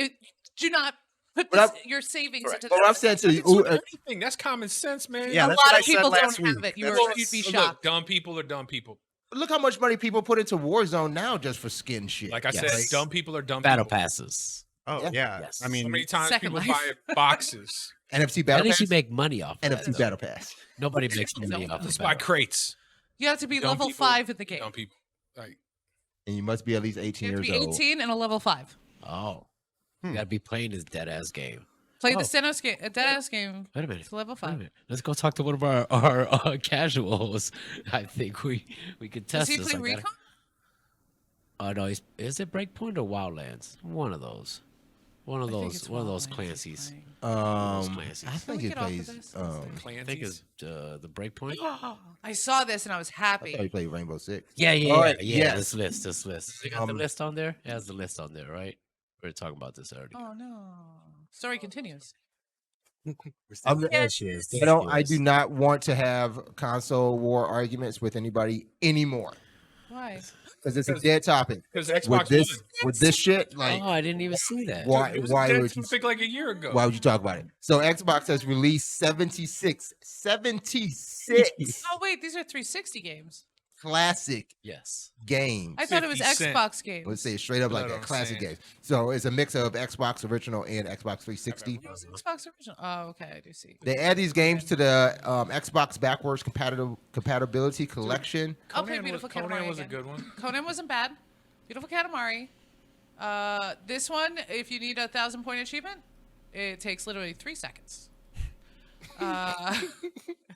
do not put But your savings Correct. into But what I've said to you, It's with anything. That's common sense, man. Yeah, a that's what lot I of said people last don't have week. it. You'd be Look, shocked. dumb people are dumb people. look how much money people put into Warzone now just for skin shit. Like I said, Yes. dumb people are dumb Battle people. passes. Oh Yeah. yeah. Yes. I So mean, many times Second people Life. buy boxes. NFT At Battle least Pass. you make money off of NFT that. Battle Pass. Nobody makes money off Just of buy that. crates. You have to be Dumb level people, 5 in the game. Dumb people. Like, And you must be at least 18 You have to years be old. 18 and a level 5. Oh. Hmm. You gotta be playing this dead ass game. Play Oh. the Stenos game, a deadass game. Wait a minute. It's level Wait a 5. minute. Let's go talk to one of our casuals. I think we could Does test he this. play I gotta- Recon? Oh no, is it Breakpoint or Wildlands? One of those. One of I think those. it's One of those Wildlands he's Clancy's. playing. I Can think we it get off of plays. this? I Clancy's. think it's the Breakpoint. I saw this and I was I thought he happy. played Rainbow Six. Yeah, Oh, yes. This list. Does it got the Um, list on there? It has the list on there, right? We were talking about this earlier. Oh no. Story continues. I'm- There she is. I don't. I do not want to have console war arguments with anybody anymore Why? because it's a dead topic. because With Xbox this, One. with this shit, like, Oh, I didn't even see that. why? It was Why dead would you? topic like a year ago. Why would you talk about it? So Xbox has released 76 Oh wait, these are 360 games. classic Yes. games. I thought it was 50 cent. Xbox games. Let's say it straight up like Blood that, on classic sand. game. So it's a mix of Xbox original and Xbox 360. It was Xbox original. Oh, okay, I do see. They add these games to the Xbox backwards compatibility collection. I'll play Conan Beautiful was, Conan Katamari was a again. good one. Conan wasn't bad. Beautiful Katamari. This one, if you need a 1,000-point achievement, it takes literally 3 seconds.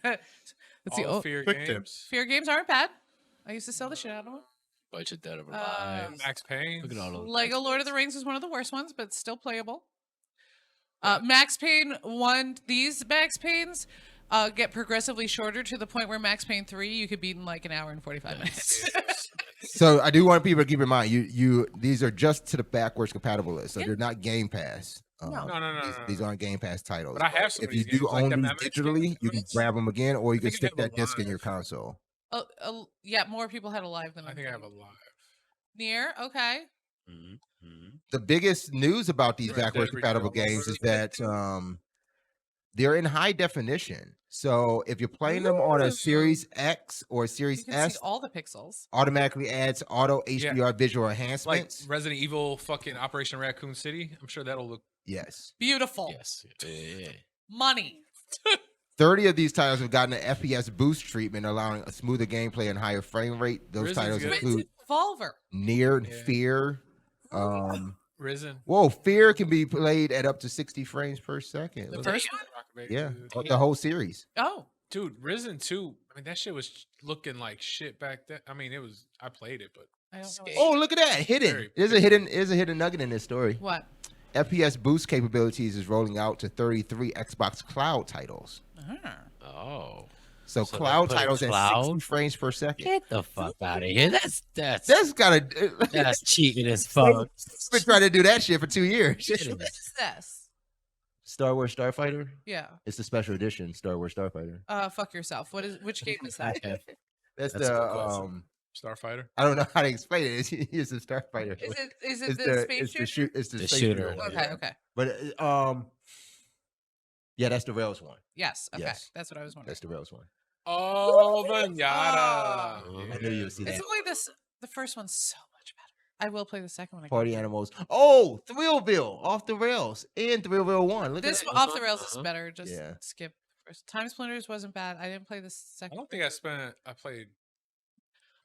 Let's see. All Oh, Fear quick games. fear games aren't bad. I used to sell the shit out of them. Bunch of Dead or Uh, Alive. Max Payne. Look at all those. Lego Lord of the Rings is one of the worst ones, but still playable. Max Payne 1, these Max Paynes get progressively shorter to the point where Max Payne 3 you could beat in like an hour and 45 minutes. So I do want people to keep in mind, you these are just to the backwards compatible list, so Yeah. they're not Game Pass. No. These aren't Game Pass titles. But I have some If of you these do games, like own the these Max digitally, games. you can grab them again, or you can think I stick have that a disc in live. your console. Yeah, more people had a live than I think I have a live. Near, okay. Mhm, mhm. The biggest news about these Red Dead backwards compatible Redemption. games is that they're in high definition. So if you're playing them on a Series X or You Series can S, see all the pixels. automatically adds auto HDR visual Like enhancements. Resident Evil fucking Operation Raccoon City. I'm sure that'll look. Yes. Beautiful. Yes. Yeah. Money. 30 of these titles have gotten an FPS boost treatment, allowing a smoother gameplay and higher frame rate. Those Risen's titles good. include Revolver. Near and Yeah. Fear. Risen. Whoa, Fear can be played at up to 60 frames per second. The Look- first one? yeah, the whole series. Oh, Dude, Risen 2. I mean, that shit was looking like shit back then. I mean, it was. I played it, but I don't know. Skate. Oh, look at that. Hidden. Very There's a hidden nugget in this story. What? FPS boost capabilities is rolling out to 33 Xbox Cloud titles. Oh. So, So they cloud put a titles at 60 cloud? frames per second. Get the fuck out of here. That's That's gotta. that's cheating as fuck. Been trying to do that shit for 2 years. What is this? Star Wars Starfighter. Yeah. It's the special edition Star Wars Starfighter. Fuck yourself. Which game is that? That's That's a the good question. Starfighter. I don't know how to explain it. It's a starfighter. Is it the space shooter? It's the The space shooter. one, Okay, yeah. okay. But yeah, that's the Rails one. Yes, okay. Yes. That's what I was wondering. That's the Rails one. Oh, the Yada. I knew you would see that. It's only the first one's so much better. I will play the second one again. Party Animals. Oh, Thrillville off the rails and Thrillville 1. Look This at that. off the rails is better. Just Yeah. skip. First. Time Splinters wasn't bad. I didn't play the I second. don't think I played.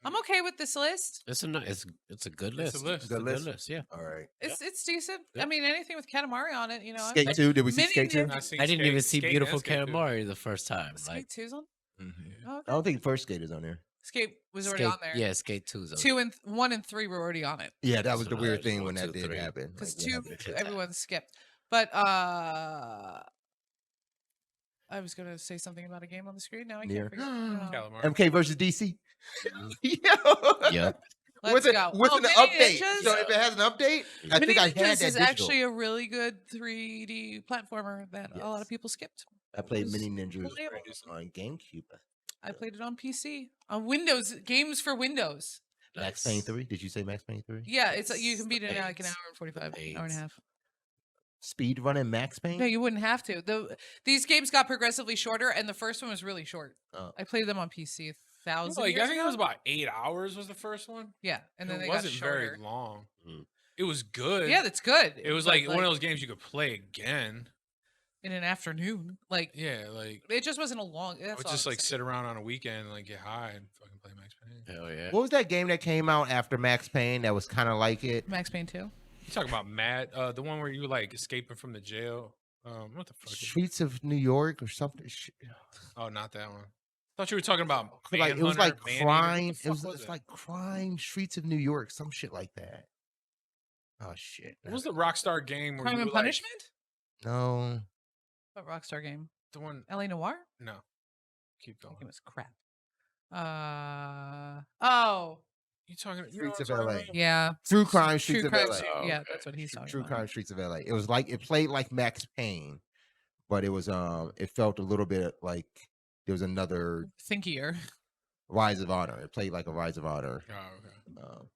I'm okay with this list. It's a good list. It's a list. It's a good list. Yeah. All right. It's decent. Yeah. I mean, anything with Katamari on it, you know. Skate 2. Did we see Mini Skate 2? Ninja- I didn't even see Skate beautiful and Skate 2. Katamari the first time. Skate 2's on. Mm-hmm. Oh, I okay. don't think first Skate is on there. Skate was already Skate, on there. Yeah, Skate 2's on. 2 and 1 and 3 were already on it Yeah, that was So the now weird there's thing 1, when that 2, did 3. happen. because Like, 2 what happened? everyone skipped. But I was gonna say something about a game on the screen. Now I Near. can't forget. Calamari. MK versus DC. Yo. Yep. Let's go. What's Oh, an Mini update? Ninjas? So if it has an update, I Mini think I had Ninjas that is digital. actually a really good 3D platformer that a lot Yes. of people skipped. I played was Mini Ninjas playable. on GameCube. I played it on PC, on Windows, games for Windows. Max Payne 3. Did you say Max Payne 3? Yeah, it's you can beat it in like an Nice. hour and 45, Nice. hour and a half. Speed running Max Payne? No, you wouldn't have to. These games got progressively shorter, and the first one was really short. Oh. I played them on PC 1,000 Like, I years think ago. it was about 8 hours was the first one. Yeah, and then it they wasn't got shorter. very long. Mm. It was good. Yeah, that's good. it was but, like one of those games you could play again. in an afternoon. Like Yeah, like it just wasn't a long. I That's would all just I'm like saying. sit around on a weekend and like get high and fucking play Max Payne. Hell yeah. What was that game that came out after Max Payne that was kind of like it? Max Payne 2. You talking about Mad? The one where you were like escaping from the jail. What the fuck? Streets of New York or something. Oh, not that one. Thought you were talking about Like it was like Manhunter, Manhunter. crime. What the It was fuck it's like crime. Streets of New York. Some shit like that. Oh shit. What was the Rockstar game where Crime you and were, like, Punishment? No. What Rockstar game? the one? LA Noir? No. Keep That going. game was crap. Oh, You talking? You Streets know of what I'm LA. talking about? yeah. True Crime Streets True of Crime. LA. Street- Oh, yeah, okay. that's what he's talking True about. Crime Streets of LA. It was like it played like Max Payne, but it was it felt a little bit like there was another Thinkier. Rise of Honor. It played like a Rise of Honor. Oh,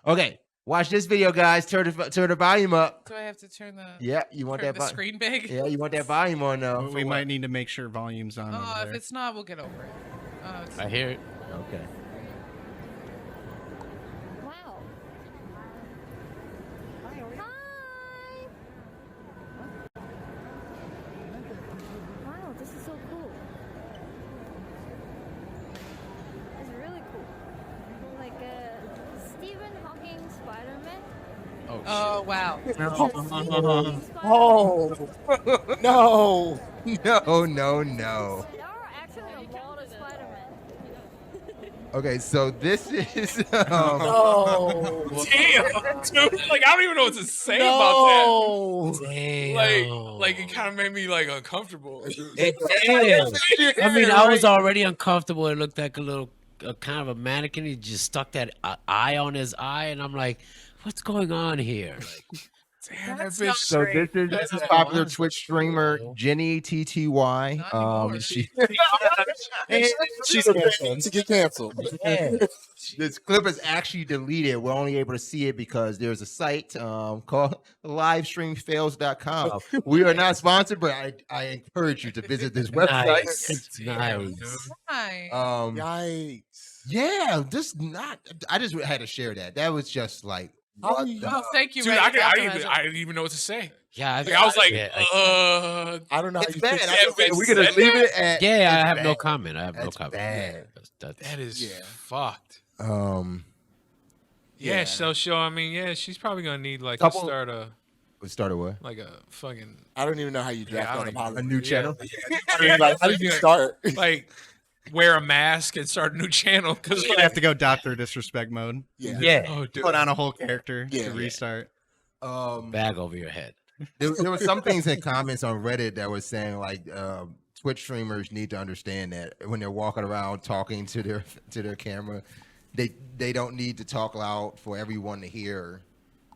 okay. Okay, watch this video, guys. Turn the volume up. Do I have to turn the Yeah, you want turn that the screen big? Yeah, you want that volume on now. We might need to make sure volume's on. Oh, over if there. it's not, we'll get over it. Oh, it's, I hear it. Okay. Wow. Hi. Wow, this is so cool. It's really cool. Like Stephen Hawking Spider-Man. oh wow. Oh no! No. There are actually a lot of Spider-Man. Okay, so this is No! Damn, dude. Like I don't even know what to say about that. Damn. Like it kind of made me like uncomfortable. Damn. I mean, I was already uncomfortable. It looked like a little, kind of a mannequin. He just stuck that eye on his eye, and I'm like, what's going on here? Damn, that That's bitch. not so this is popular Twitch streamer Jenny TTY. Not anymore. She She's canceled. She get canceled. this clip is actually deleted. We're only able to see it because there's a site called livestreamfails.com. We are not sponsored, but I encourage you to visit this website. Nice. Nice. Hi. Yikes! Yeah, I just had to share that. That was just like what the Oh, thank you, Dude, Ray. I didn't even know what to say. Yeah, Like, I was like, yeah, I don't know. How It's you bad. fix I that. just said, If we're it gonna said leave that- it at yeah, I it's have no bad. comment. I have no That's comment. bad. That's That is Yeah. fucked. Yeah. So I mean, yeah, she's probably gonna need like Couple- to start We started what? like a fucking I don't even know how you Yeah, I draft don't an even- apology. A new channel? Like, how did you start? like wear a mask and start a new channel because You have to go Doctor Disrespect mode. Yeah. Yeah. oh dude, Put on a whole character Yeah. to restart. Bag over your head. There were some things in comments on Reddit that was saying like Twitch streamers need to understand that when they're walking around talking to their camera, they don't need to talk loud for everyone to hear.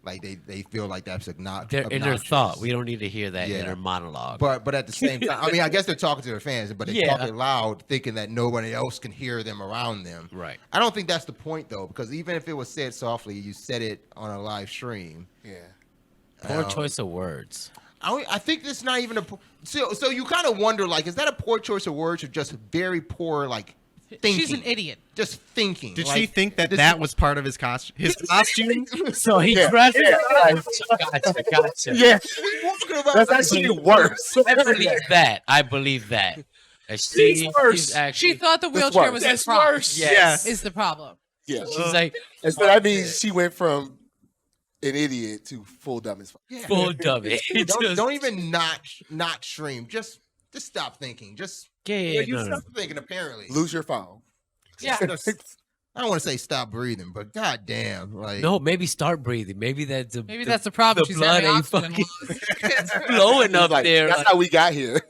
Like they feel like that's not Their inner obnoxious. thought. We don't need to hear that Yeah. inner monologue. But at the same time, I mean, I guess they're talking to their fans, but they talk it loud, thinking that nobody else can hear them around them. Right. I don't think that's the point though, because even if it was said softly, you said it on a live stream. Yeah. Poor choice of words. I think it's not even so you kind of wonder, like, is that a poor choice of words or just very poor, like, thinking? She's an idiot. Just thinking. Did like, she think that this- that was part of his costume? His costume? So he dressed. Gotcha. Yeah. Walking about That's actually worse. I believe that. I believe that. She's actually. She thought the wheelchair was the That's problem. worse. Yes. Is the problem. Yeah. She's like And so that means she went from an idiot to full dumb as fuck. full dummy. don't even not stream. Just stop thinking. Just you stop thinking. Apparently, Lose your phone. Yeah. I don't want to say stop breathing, but goddamn, like No, maybe start breathing. Maybe that's the problem. The She's blood having ain't oxygen fucking loss. flowing up Like, there. that's like- how we got here.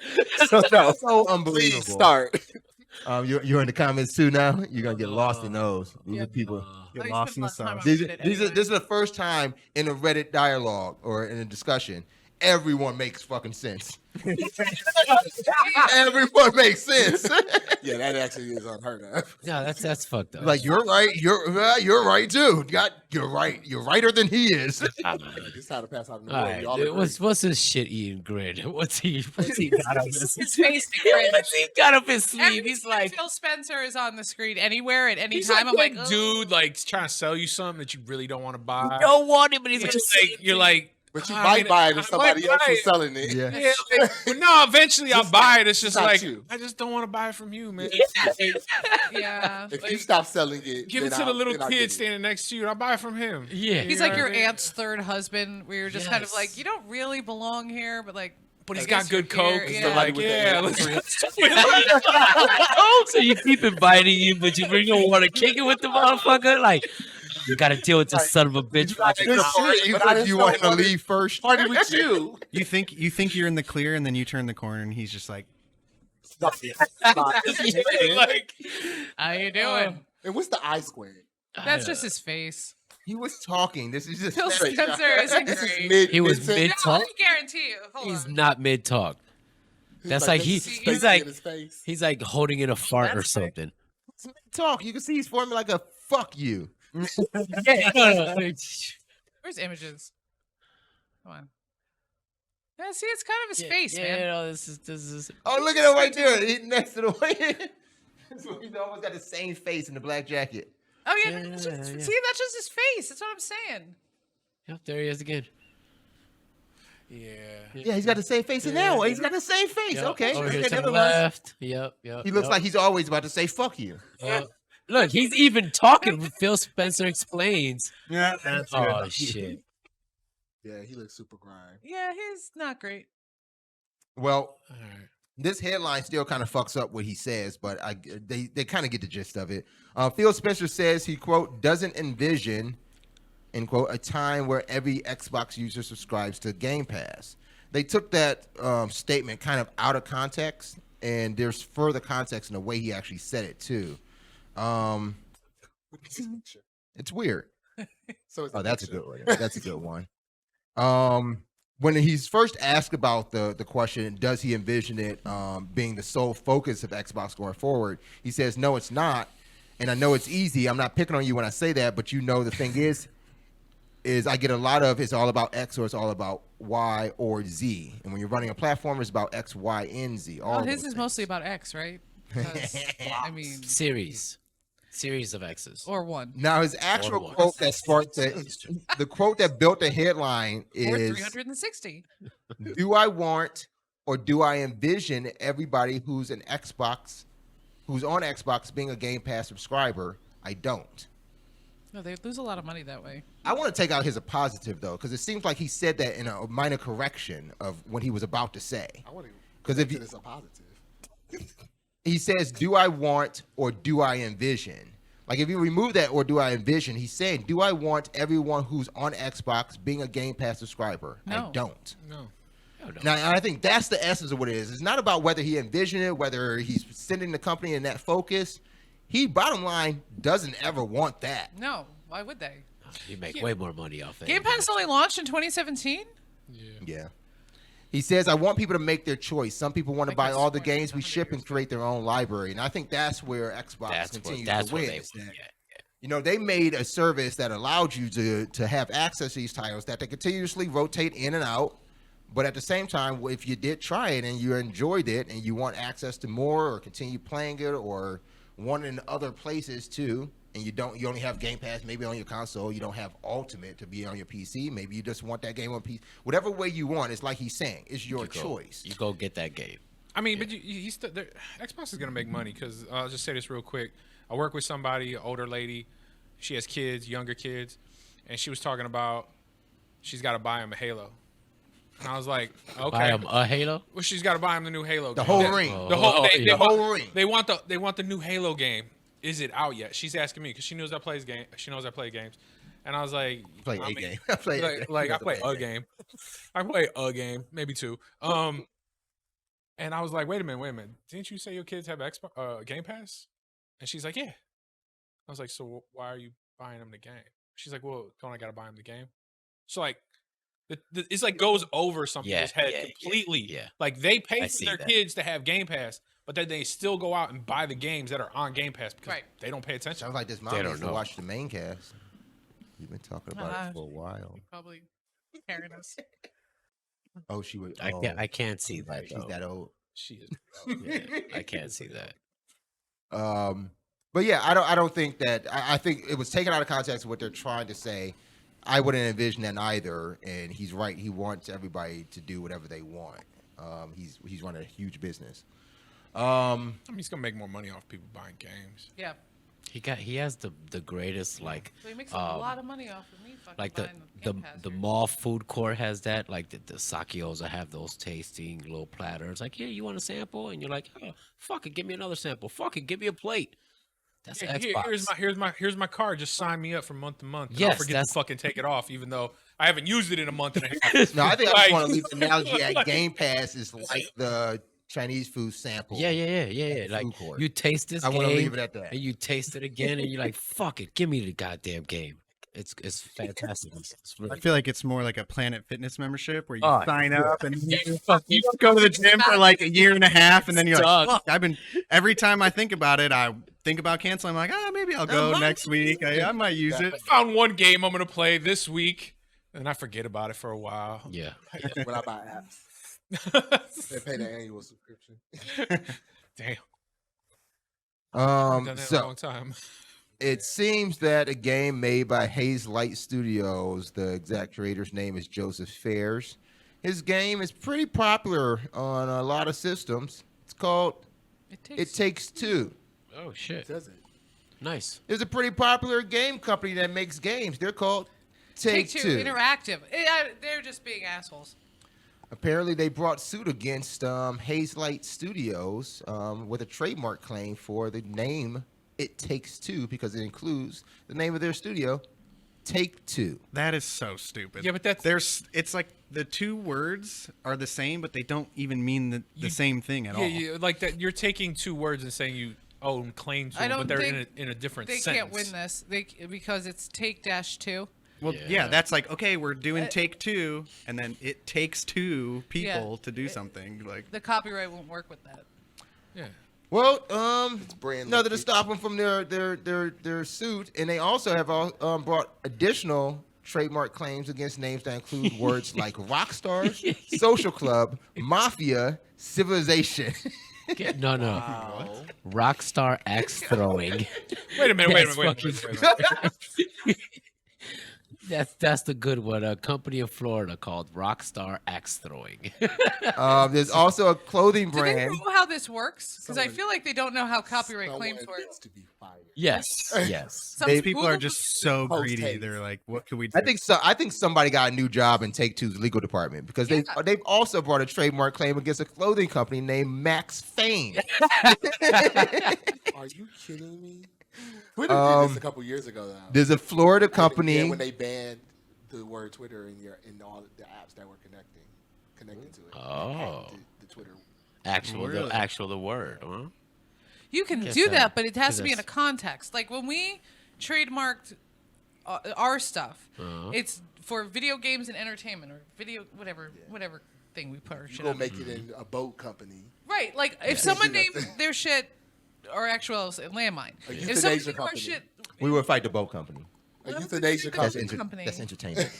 So no. so unbelievable. Please start. You're in the comments too now. You're gonna get lost in those. These are people. Get I lost in the spent a lot of sauce. time on Reddit This is the first time in a Reddit dialogue or in a discussion everyone makes fucking sense. Everyone makes sense. Yeah, that actually is unheard of. No, that's fucked up. Like you're right. You're right too. You're right. You're righter than he is. It's how to pass out in the all world. right, Y'all dude, agree. what's his shit eating grin? What's he got up his? His face to grin. What's he got up his sleeve? Every He's time like, Phil Spencer is on the screen anywhere at any He's time. like I'm that like, dude, like trying to sell you something that you really don't want to buy. don't want him, but he's But just you're like, But you I might mean, buy it I if somebody might else buy is it. selling it. Yeah. Yeah, like, but no, eventually I'll buy it. It's just not like you. I just don't want to buy it from you, man. yeah. If you stop selling it, Give it then to the I'll- little then I'll get kid it. standing next to you, and I'll buy it from him. yeah. He's You like know your what I mean? aunt's third husband, where you're just kind of Yes. like, you don't really belong here, but like, But I he's guess got good you're here. coke. Yeah. So like, With the yeah, ant. let's So you keep inviting him, but you really don't want to kick it with the motherfucker. Like you got to deal with this son of a bitch. You want him to leave first? Party with you. You think you're in the clear, and then you turn the corner, and he's just like, Stop. like, How you doing? And what's the I squared? That's just his face. He was talking. This is just Phil Spencer isn't This is great. mid. He was mid-sentence. No, mid-talk. I guarantee you. Hold He's on. not mid talk. That's like there's he's space like- in his face. He's like holding in a fart or That's fair. something. talk. You can see he's forming like a fuck you. Yeah, no. Where's images? Come on. Yeah, see, it's kind of his face, yeah, man. no, this is. Oh, look at him right there. He next to the way. He's almost got the same face in the black jacket. Oh yeah, Yeah, that's yeah. see, that's just his face. That's what I'm saying. Yep, there he is again. yeah. Yeah, he's got the same face now. He's got the same face. Yep, Okay. over here Okay, to the never mind. left. Yep. He looks like he's always about to say fuck you. Look, he's even talking. Phil Spencer explains. yeah, that's Oh shit. Yeah, he looks super grime. Yeah, he's not great. Well, All right. this headline still kind of fucks up what he says, but they kind of get the gist of it. Phil Spencer says he, quote, doesn't envision, end quote, a time where every Xbox user subscribes to Game Pass. They took that statement kind of out of context, and there's further context in the way he actually said it, too. It's weird. So it's Oh, that's a good one. That's a good one. When he's first asked about the question, does he envision it being the sole focus of Xbox going forward? He says, no, it's not. And I know it's easy. I'm not picking on you when I say that, but you know the thing is I get a lot of it's all about X or it's all about Y or Z. And when you're running a platform, it's about X, Y, and Z. All Well, of his those is things. mostly about X, right? 'Cause, I mean, Series of X's. or one. Now his actual Or quote that sparked the quote that built the headline Or is 360. do I want or do I envision everybody who's on Xbox being a Game Pass subscriber? I don't. No, they lose a lot of money that way. I want to take out his positive though, because it seems like he said that in a minor correction of what he was about to say. I want to. 'Cause if you- it's a positive. He says, do I want or do I envision? Like if you remove that or do I envision, he's saying, do I want everyone who's on Xbox being a Game Pass subscriber? No. I don't. No. Now, I think that's the essence of what it is. It's not about whether he envisioned it, whether he's sending the company in that focus. He, bottom line, doesn't ever want that. No, why would they? You make way more money off it. Game Pass only launched in 2017. Yeah. He says, I want people to make their choice. Some people want to Like buy this all the 20, games we ship and create their own library. And I think that's where Xbox continues to win. They is want. that, Yeah. you know, they made a service that allowed you to have access to these titles that they continuously rotate in and out. But at the same time, if you did try it and you enjoyed it and you want access to more or continue playing it or want it in other places too, and you only have Game Pass maybe on your console, you don't have Ultimate to be on your PC, maybe you just want that game on PC. Whatever way you want, it's like he's saying, it's your choice. You go get that game. I mean, but you still, Xbox is gonna make money because I'll just say this real quick. I work with somebody, an older lady. She has kids, younger kids, and she was talking about she's got to buy him a Halo. And I was like, okay. Buy him a Halo? Well, she's got to buy him the new Halo. The game. whole Yeah. ring. The whole, yeah. they whole want, ring. They want the new Halo game. Is it out yet? She's asking me because she knows I play games. She knows I play games, and I was like, Play I a mean, game. I play a game. like I You play have to a game. I play a game, maybe two. And I was like, wait a minute. Didn't you say your kids have Game Pass? And she's like, yeah. I was like, so why are you buying them the game? She's like, well, don't I gotta buy them the game? So like, it's like goes over some people's head completely. Yeah. Like they pay I for see their that. kids to have Game Pass, but then they still go out and buy the games that are on Game Pass because Right. they don't pay attention. Sounds like this They mom don't needs to know. watch the Maincast. You've been talking about it for a while. Probably carrying us. Oh, she would. I can't see that. She's though. that old. She is. Yeah, I can't see that. But yeah, I don't think that. I think it was taken out of context of what they're trying to say. I wouldn't envision that either. And he's right. He wants everybody to do whatever they want. He's running a huge business. I mean, he's gonna make more money off people buying games. Yeah. He has the greatest like So he makes a lot of money off of me fucking like buying the Game Pass the here. mall food court has that, like the Sakios have those tasting little platters. Like, yeah, you want a sample? And you're like, oh, fuck it, give me another sample. Fuck it, give me a plate. That's Yeah, Xbox. here's my card. Just sign me up from month to month. And Yes, I'll forget that's- to fucking take it off, even though I haven't used it in a month and a half. No, I think I Like- just want to leave the analogy at Game Pass is like the Chinese food sample. Yeah. Like, food court. you taste this I game, want to leave it at that. and you taste it again, and you're like, fuck it, give me the goddamn game. It's fantastic. It's I really feel like it's more like a Planet Fitness membership where you Oh, sign up and you you go to the gym for like a year and a half, and then you're like, Dog. fuck, every time I think about it, I think about canceling. I'm like, maybe I'll go next week. I might use it. I found one game I'm gonna play this week, and I forget about it for a while. yeah. When I buy apps, they pay the annual subscription. Damn, I've done that in a So long time. it seems that a game made by Haze Light Studios, the exact creator's name is Joseph Fares. His game is pretty popular on a lot of systems. It's called It Takes Two. Oh shit. Does it? Nice. There's a pretty popular game company that makes games. They're called Take Two. Interactive. They're just being assholes. Apparently, they brought suit against Haze Light Studios with a trademark claim for the name It Takes Two because it includes the name of their studio, Take Two. That is so stupid. Yeah, but that's- it's like the two words are the same, but they don't even mean the same thing at all. Yeah, like that. You're taking two words and saying you own claim to I them, don't but they're think in a different They sentence. can't win this because it's take-2. Well, Yeah. yeah, that's like, okay, we're doing take two, and then it takes two people to do something. Like, The copyright won't work with that. Yeah. Well, brand nothing to leakage. stop them from their suit, and they also have brought additional trademark claims against names that include words like rockstar, social club, mafia, civilization. No. Rockstar axe throwing. Wait a minute. That's Wait a minute. That's the good one. A company in Florida called Rockstar Axe Throwing. There's also a clothing Do they brand. know how this works? Because I feel like they don't know how copyright Someone claims work. needs to be fired. yes. Some these people are Google- just so Post greedy. haste. They're like, what could we do? I think somebody got a new job in Take Two's legal department because they've also brought a trademark claim against a clothing company named Max Fame. Are you kidding me? Twitter did this a couple years ago. Though. There's a Florida company. Yeah, when they banned the word Twitter in all the apps that were connected to it. They Oh. hacked the Twitter. The word, huh? You can Guess do that- that, but it has to be in a that's- context. Like when we trademarked our stuff. Uh-huh. It's for video games and entertainment or whatever thing we put our You shit gonna on. make it in a boat company. Right, like if someone named their shit, or actually landmine. A If someone euthanasia named our company. shit, We would fight the boat company. A Well, euthanasia that's company. company. That's entertainment.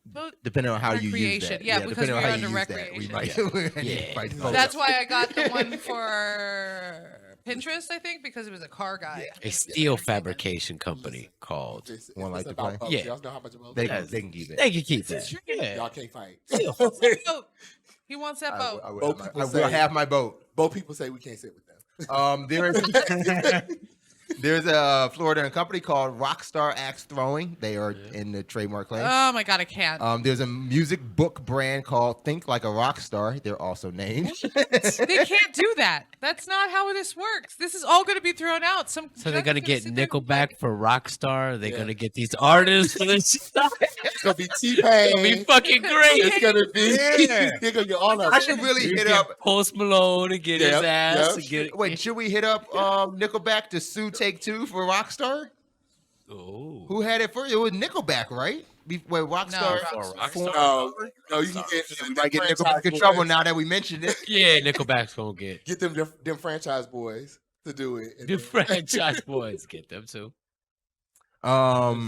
boat- Depending on how you use Recreation. that. Yeah, because depending on we're how you under use that, we recreation. might Yeah. fight the boat. that's why I got the one for Pinterest, I think, because it was a car guy. A steel fabrication company called. One like it's to about play? boats. Yeah. Y'all know how much a boat They, costs? they can keep it. They can keep that. Yeah. Y'all can't fight. Boat. He wants that I boat. will- Boat I people will say- have my boat. Both people say we can't sit with them. There's a Florida company called Rockstar Axe Throwing. They are in the trademark claim. Oh my god, I can't. There's a music book brand called Think Like a Rockstar. They're also named. They can't do that. That's not how this works. This is all going to be thrown out. So they're gonna get sit there and Nickelback for Rockstar. They're gonna get these artists for this stuff. It's gonna be It's T-Pain. gonna be fucking great. It's gonna be. Yeah. They're gonna get all of I it. should really You hit get up. Post Malone to get his Yep, ass. yep. To get, Wait, should we hit up Nickelback to sue Take Two for Rockstar? Oh. Who had it first? It was Nickelback, right? Where Rockstar. No, you can get. We might get Nickelback in trouble now that we mentioned it. Yeah, Nickelback's gonna get Get them franchise boys to do it. And the then- franchise boys. Get them too. They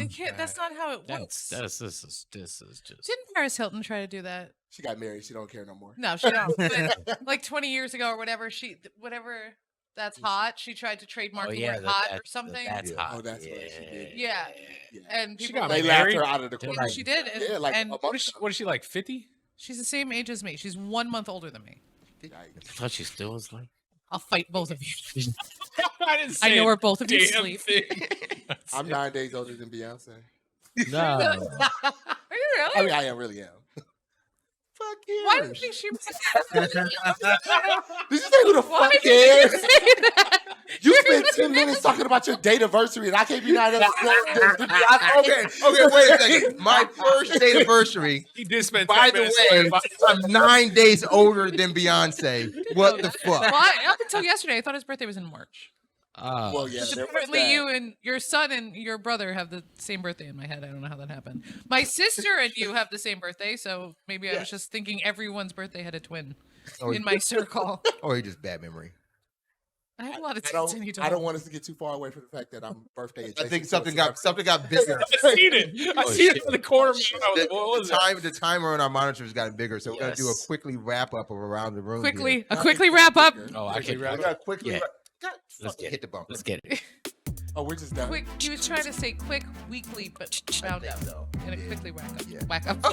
can't. That's not how it works. This is just. Didn't Paris Hilton try to do that? She got married. She don't care no more. No, she don't. But like 20 years ago or whatever, that's hot. She tried to trademark the word hot or something. That's hot. Oh, that's what she did. Yeah. Yeah. And She people got They like, laughed married? her out of the yeah, corner. she did. And, Yeah, like and a What is she like? 50? she's the same age as me. She's 1 month older than me. I thought she still was like. I'll fight both of you. I didn't I say know a where both of you damn sleep. thing. I'm 9 days older than Beyonce. No. Are you really? I mean, I really am. Fuck you. Why do you think she was? Did you say who the Why fuck did you cares? say that? You spent 10 minutes talking about your date anniversary, and I can't be 9 days older than Beyonce. Okay, wait a second. My first date anniversary, He did spend by 10 the minutes way, worrying about- I'm 9 days older than Beyonce. What the Well, fuck? up until yesterday, I thought his birthday was in March. Well, yeah, Because there was apparently that. you and your son and your brother have the same birthday in my head. I don't know how that happened. My sister and you have the same birthday, so maybe I was just thinking everyone's birthday had a twin in my circle. Or you just bad memory. I have a lot of I twins, and you don't want us to get too far away from the fact that I'm birthday. I adjacent think to a something got celebrity. bigger. I seen it. I seen it in the corner. Man. I was like, what was that? The timer on our monitors got bigger, so we're gonna do a Yes. quickly wrap up of around the room. Quickly wrap up. Oh, I Quickly can. wrap We gotta quickly. Yeah. God, Let's fucking hit the bumper. Let's get it. Oh, we're just done. Quick. He was trying to say quick, weekly, but round up and a quickly whack up. Yeah. Whack up.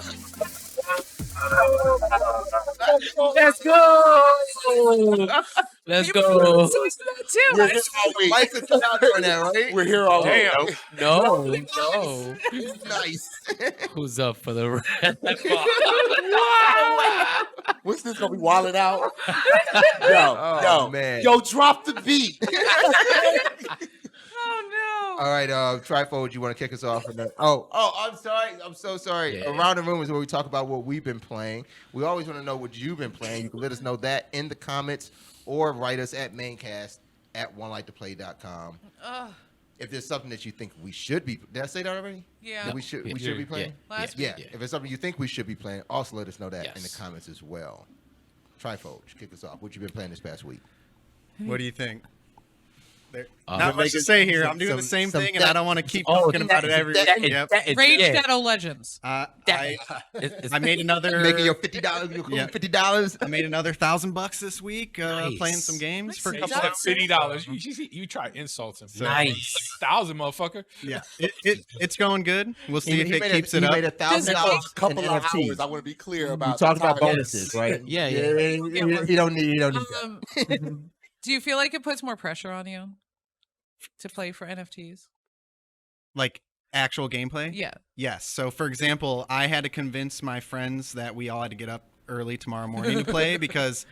Let's go. Let's go. So it's that too. We're here all week. Mike's a out doing that, right? We're here all week. Damn. No. Nice. Who's up for the rest? What's this gonna be wilding out? Oh, man. Yo, drop the beat. Oh All right, Trifold, you want to kick us off? I'm sorry. I'm so sorry. Yeah. Around the Room is where we talk about what we've been playing. We always want to know what you've been playing. You can let us know that in the comments or write us at Maincast at onelikeToplay.com. no. If there's something that you think we should be, did I say that already? Yeah. That we should be playing. Last Yeah. If it's something you think we should be playing, also let us know that in the Yes. comments as well. Trifold, kick us off. What you been playing this past week? What do you think? Uh, Not much to say here. I'm doing the same thing, and I don't want to keep talking about it every week. Yep. Rage yeah. Shadow Legends. I It's- made another Making your $50, your cool Yeah. $50. I made another $1,000 this week Nice. playing some games for a Nice. couple. Nice. Of, $50. You try to insult him. Nice. 1,000, motherfucker. yeah, it's going good. We'll see if it keeps it He up. made $1,000 A couple in of NFTs. hours. I want to be clear You about. talked the about time. bonuses, right? Yeah. You don't need that. Do you feel like it puts more pressure on you to play for NFTs? Like actual gameplay. Yeah. Yes. So, for example, I had to convince my friends that we all had to get up early tomorrow morning to play because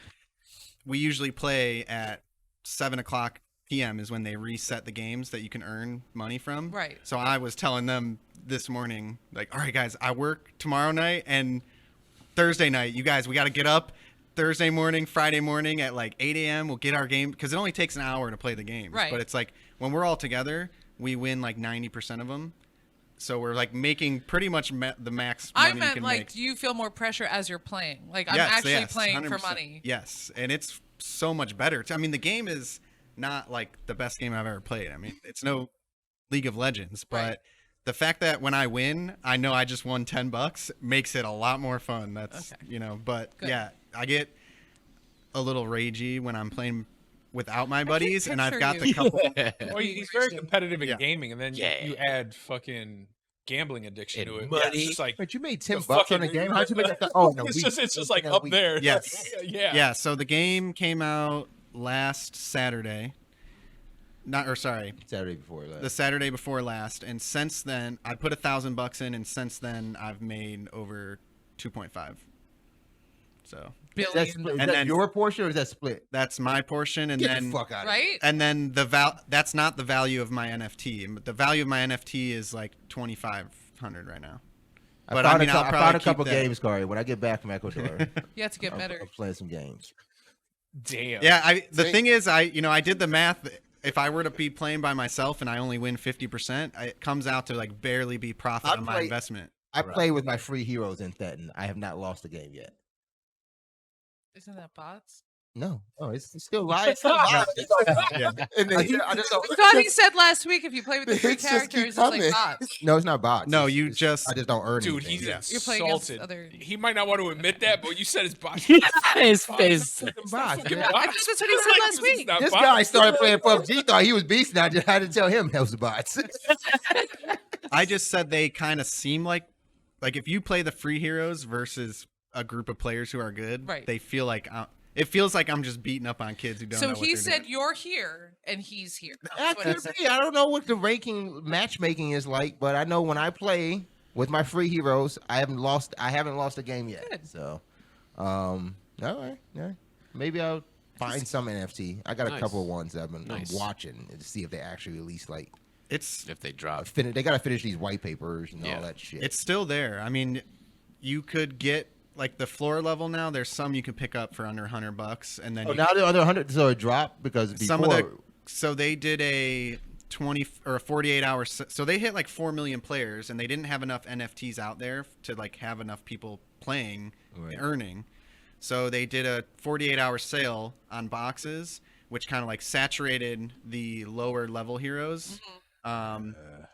we usually play at 7:00 p.m. is when they reset the games that you can earn money from. Right. So I was telling them this morning, like, all right, guys, I work tomorrow night and Thursday night. You guys, we got to get up Thursday morning, Friday morning at like 8 a.m. We'll get our game because it only takes an hour to play the games. Right. But it's like when we're all together, we win like 90% of them. So we're like making pretty much the max money I you meant can like, make. do you feel more pressure as you're playing? Like I'm Yes, actually yes, playing for 100%. money. Yes, and it's so much better. I mean, the game is not like the best game I've ever played. I mean, it's no League of Legends, but Right. the fact that when I win, I know I just won $10 makes it a lot more fun. That's Okay. you know, but Good. yeah, I get a little ragey when I'm playing without my buddies, and I've picture got the you. couple. Well, he's very competitive in Yeah. gaming, and then Yeah. you add fucking gambling addiction to And it. money. It's just like But you made $10 the on the fucking- game. How'd you make that? Oh, no, it's just like in a up week. there. Yes. Yeah. Yeah, so the game came out last Saturday. Saturday before that. The Saturday before last, and since then I put $1,000 in, and since then I've made over 2.5. So Is that, Billion, split, is And that then- your portion or is that split? that's my portion, and Get then the fuck out of right? and then that's not the value of my NFT. But the value of my NFT is like 2,500 right now. But I mean, I'll I probably found a keep couple that. games, Corey. When I get back from Ecuador, You have to get better. I'm playing some games. Damn. Yeah, the thing is, I did the math. If I were to be playing by myself and I only win 50%, it comes out to like barely be profit I on my play- investment. I play with my free heroes in Thetan. I have not lost a game yet. Isn't that bots? No, it's still live. It's still live. And then I just don't. I thought he said last week if you play with the The three hits just keep characters, it's like coming. bots. No, it's not bots. No, It's- you it's- just- I just don't earn Dude, anything. he's You're playing against insulted. other- He might not want to admit that, but you said it's bots. His face. bots, I man. thought that's what he said last week. This guy started playing PUBG, thought he was beast, and I just had to tell him that was the bots. I just said they kind of seem like if you play the free heroes versus a group of players who are good, Right. they feel like it feels like I'm just beating up on kids who don't know So what he they're said doing. you're here and he's here. That's That what he could said. be. I don't know what the ranking matchmaking is like, but I know when I play with my free heroes, I haven't lost a game yet. Good. So, all right, yeah. Maybe I'll find some NFT. I got a Nice. couple of ones that I'm Nice. watching to see if they actually release like It's If they drop. they got to finish these white papers and Yeah. all that shit. it's still there. I mean, you could get like the floor level now. There's some you can pick up for under $100, and then oh, you now the other 100 so it dropped because before some of the so they did a 20 or a 48 hour so they hit like 4 million players, and they didn't have enough NFTs out there to like have enough people playing Right. and earning, so they did a 48-hour sale on boxes, which kind of like saturated the lower level heroes.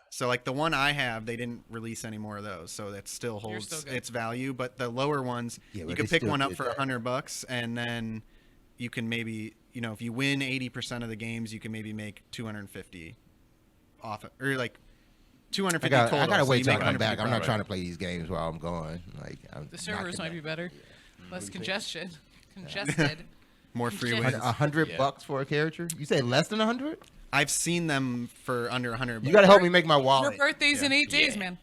So like the one I have, they didn't release any more of those, so that still You're holds still good. its value. But the lower ones, Yeah, you but can they pick still one up did for that. $100, and then you can maybe, if you win 80% of the games, you can maybe make 250 off it, or like 250 total. I gotta so wait you till I make come back. 150 I'm not profit. trying to play these games while I'm going. Like The servers might be better. Less congestion. Congested. More free Just- wins. $100 for a character? You say less than 100? I've seen them for under 100. You gotta help me make my Your wallet. birthday's in 8 days, man.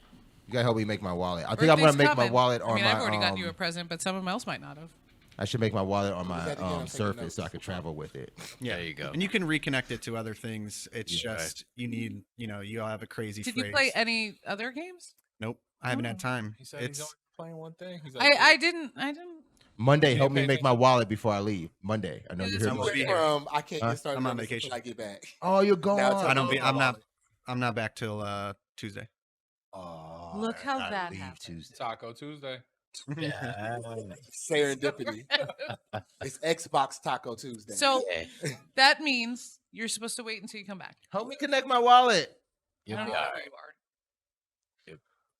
You gotta help me make my wallet. I think I'm gonna Birthday's make my coming. wallet on I mean, my. I've already gotten you a present, but someone else might not have. I should make my wallet on that my again? I'm taking Surface so I notes. could travel with it. Yeah, There you go. And you can reconnect it to other things. It's Yeah. just you need, you'll have a crazy Did phrase. you play any other games? Nope, I haven't had time. He said It's he's only playing one thing. He's like, I didn't. Monday, You help me pay make my wallet before I leave. Monday. I know Yeah, you that's heard I'm me. gonna be Went here. from I can't Huh? get started I'm on on this vacation. until I get back. Oh, you're gone. Now it's I don't be. Oh, I'm not back till Tuesday. Oh, Look how I gotta that leave happened. Tuesday. Taco Tuesday. Serendipity. It's Xbox Taco Tuesday. So Yeah. that means you're supposed to wait until you come back. Help me connect my wallet. I don't know where you are.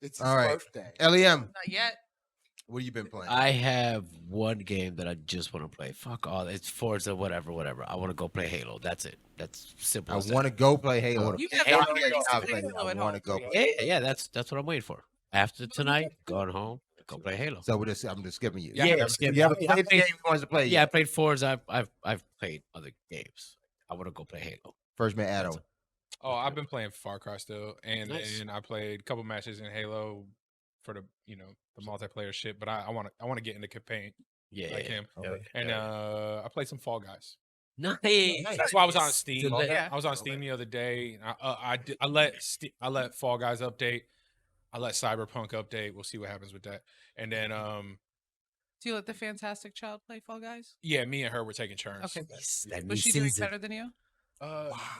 it's his All right. birthday. LEM, Not yet. what have you been playing? I have one game that I just want to play. Fuck all. It's Forza, whatever. I want to go play Halo. That's it. That's simple. I as want to go play Halo. You have Halo, to play Halo I at want to home. go. Yeah. That's what I'm waiting for. After tonight, going home, go play Halo. So I'm just skipping you. Yeah, you skip. haven't I played the played- game you wanted to play. Yeah, I yet. played Forza. I've played other games. I want to go play Halo. First man, Adam. Oh, I've been playing Far Cry still, and Nice. then I played a couple matches in Halo for the multiplayer shit. But I want to get into campaign Yeah, like him, Okay. and I played some Fall Guys. Nice. That's why I was on Steam. To let- Yeah. I was on Steam the other day. I let Fall Guys update. I let Cyberpunk update. We'll see what happens with that. And then Do you let the fantastic child play Fall Guys? yeah, me and her were taking turns. Okay. Nice. That new Was she doing season. better than you?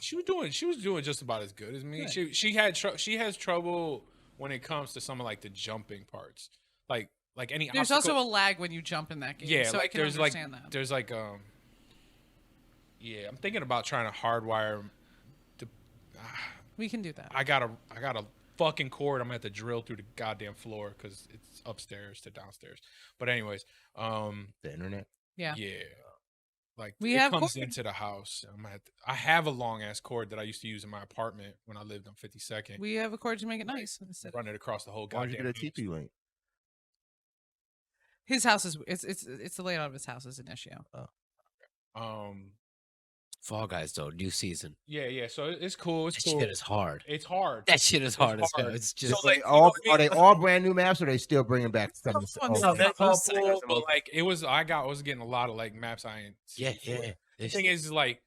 She was doing just about as good as me. Good. She has trouble when it comes to some of like the jumping parts, like any. There's obstacle, also a lag when you jump in that game. yeah, so like I can there's understand like that. there's like yeah, I'm thinking about trying to hardwire. We can do that. I got a fucking cord. I'm gonna have to drill through the goddamn floor because it's upstairs to downstairs. But anyways, The internet. Yeah. yeah, like We it have comes cords. into the house. I have a long ass cord that I used to use in my apartment when I lived on 52nd. We have a cord to make it nice. Run it across the whole Why don't you goddamn get a house. TP link? His house is it's the layout of his house is an issue. Fall Guys though, new season. Yeah. So it's cool. It's That cool. shit is hard. It's hard. That shit is hard as hell. hard. It's just So, like, Are they all brand new maps, or are they still bringing back some? ones- Oh, No, That's all Those- cool, but like I was getting a lot of like maps I ain't. seen yeah. before. The It's- thing is like,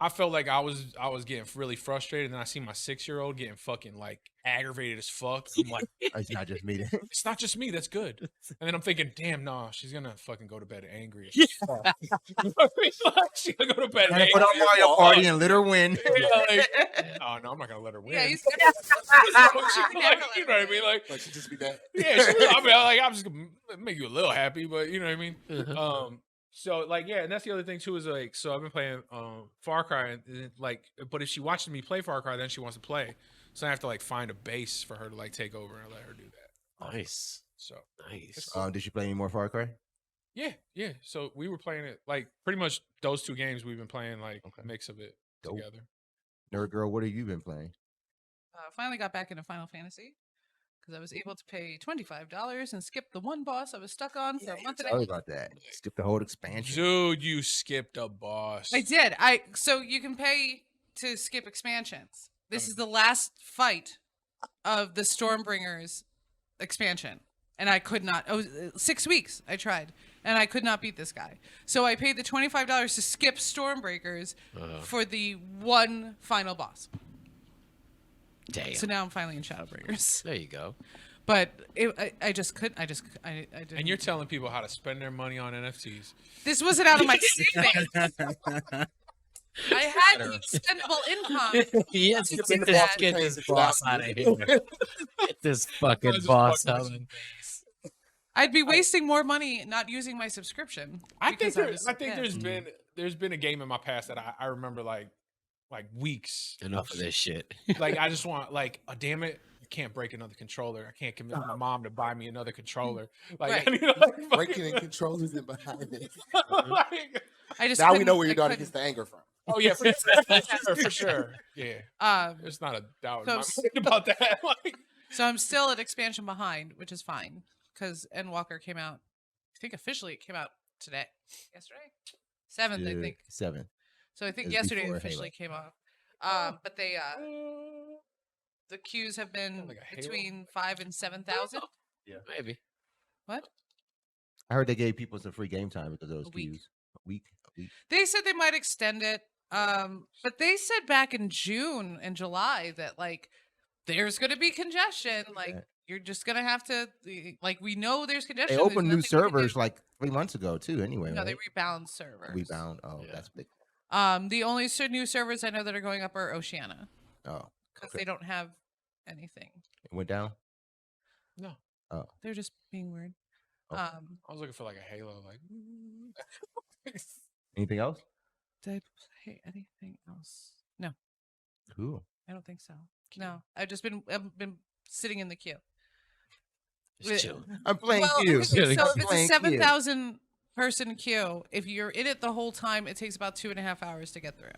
I felt like I was getting really frustrated, and then I see my 6-year-old getting fucking like aggravated as fuck. I'm like, it's not just me. Then. it's not just me. That's good. And then I'm thinking, damn, nah, she's gonna fucking go to bed angry. As fuck. You know what I mean? Like, she's gonna go to bed And angry. put on as Mario fuck. Party and let her win. Yeah, like, oh no, I'm not gonna let her win. Yeah, he's Like, you know what I mean? Like, She just be that. yeah, I mean, like, I'm just gonna make you a little happy, but you know what I mean. Uh-huh. So like, yeah, and that's the other thing too is like, so I've been playing Far Cry, and like, but if she watches me play Far Cry, then she wants to play, so I have to like find a base for her to like take over and let her do that. Nice. So Nice. Did you play any more Far Cry? yeah. So we were playing it like pretty much those 2 games we've been playing like Okay. a mix of it Dope. together. Nerd Girl, what have you been playing? finally got back into Final Fantasy because I was able to pay $25 and skip the one boss I was stuck on for a month and a Tell me half. about that. Skip the whole expansion. Dude, you skipped a boss. I did. So you can pay to skip expansions. This is the last fight of the Stormbringers expansion. And I could not. Oh, 6 weeks I tried. And I could not beat this guy. So I paid the $25 to skip Stormbreakers for the one final boss. Damn. So now I'm finally in Shadowbringers. There you go. But I just couldn't. I didn't. And you're telling people how to spend their money on NFTs. This wasn't out of my savings. I had the expendable income. Yes, Get get this- this, get this boss out of here. Get this fucking Just boss fucking out of I'd be wasting more money not using my subscription. I think because there's been a game in my past that I remember like weeks. Enough of this shit. Like I just want like, oh, damn it, I can't break another controller. I can't convince my mom to buy me another controller. Like, Right. I need, like, Breaking in controllers and behind it. like, I just Now we couldn't- know where your I daughter couldn't. gets the anger from. oh yeah, for sure. Yeah, there's not a doubt in my So- mind about that. Like, So I'm still at expansion behind, which is fine because Endwalker came out. I think officially it came out today, yesterday, 7th, I think. 7. So I think It was yesterday before officially came out. But they the queues have been Like a Halo? between 5,000 and 7,000. Maybe. What? I heard they gave people some free game time because of those A week. queues. A week. They said they might extend it. But they said back in June and July that like there's gonna be congestion. Like Yeah. you're just gonna have to like we know there's congestion. They there's opened new nothing we can servers do. like 3 months ago too. Anyway, No, they right? rebound servers. Rebound. Oh, Yeah. that's big. The only new servers I know that are going up are Oceania Oh, because Okay. they don't have anything. it went down. no, They're just being weird. Okay. I was looking for like a Halo. Like, Anything else? Did I play anything else? No, Cool. I don't think so. No, I've been sitting in the queue. Just chill. I'm playing Well, you. so if it's a Playing 7,000 person queue, if you're in it the whole time, it takes about 2.5 hours to get through.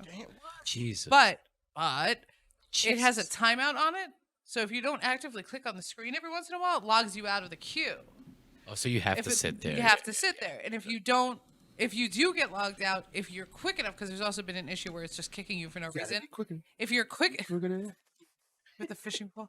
Jesus. But it has a Jesus. timeout on it. So if you don't actively click on the screen every once in a while, it logs you out of the queue. Oh, so you have If to sit there. You have to sit there. And if you do get logged out, if you're quick enough, because there's also been an issue where it's just kicking you for no reason. If you're quick with the fishing pole,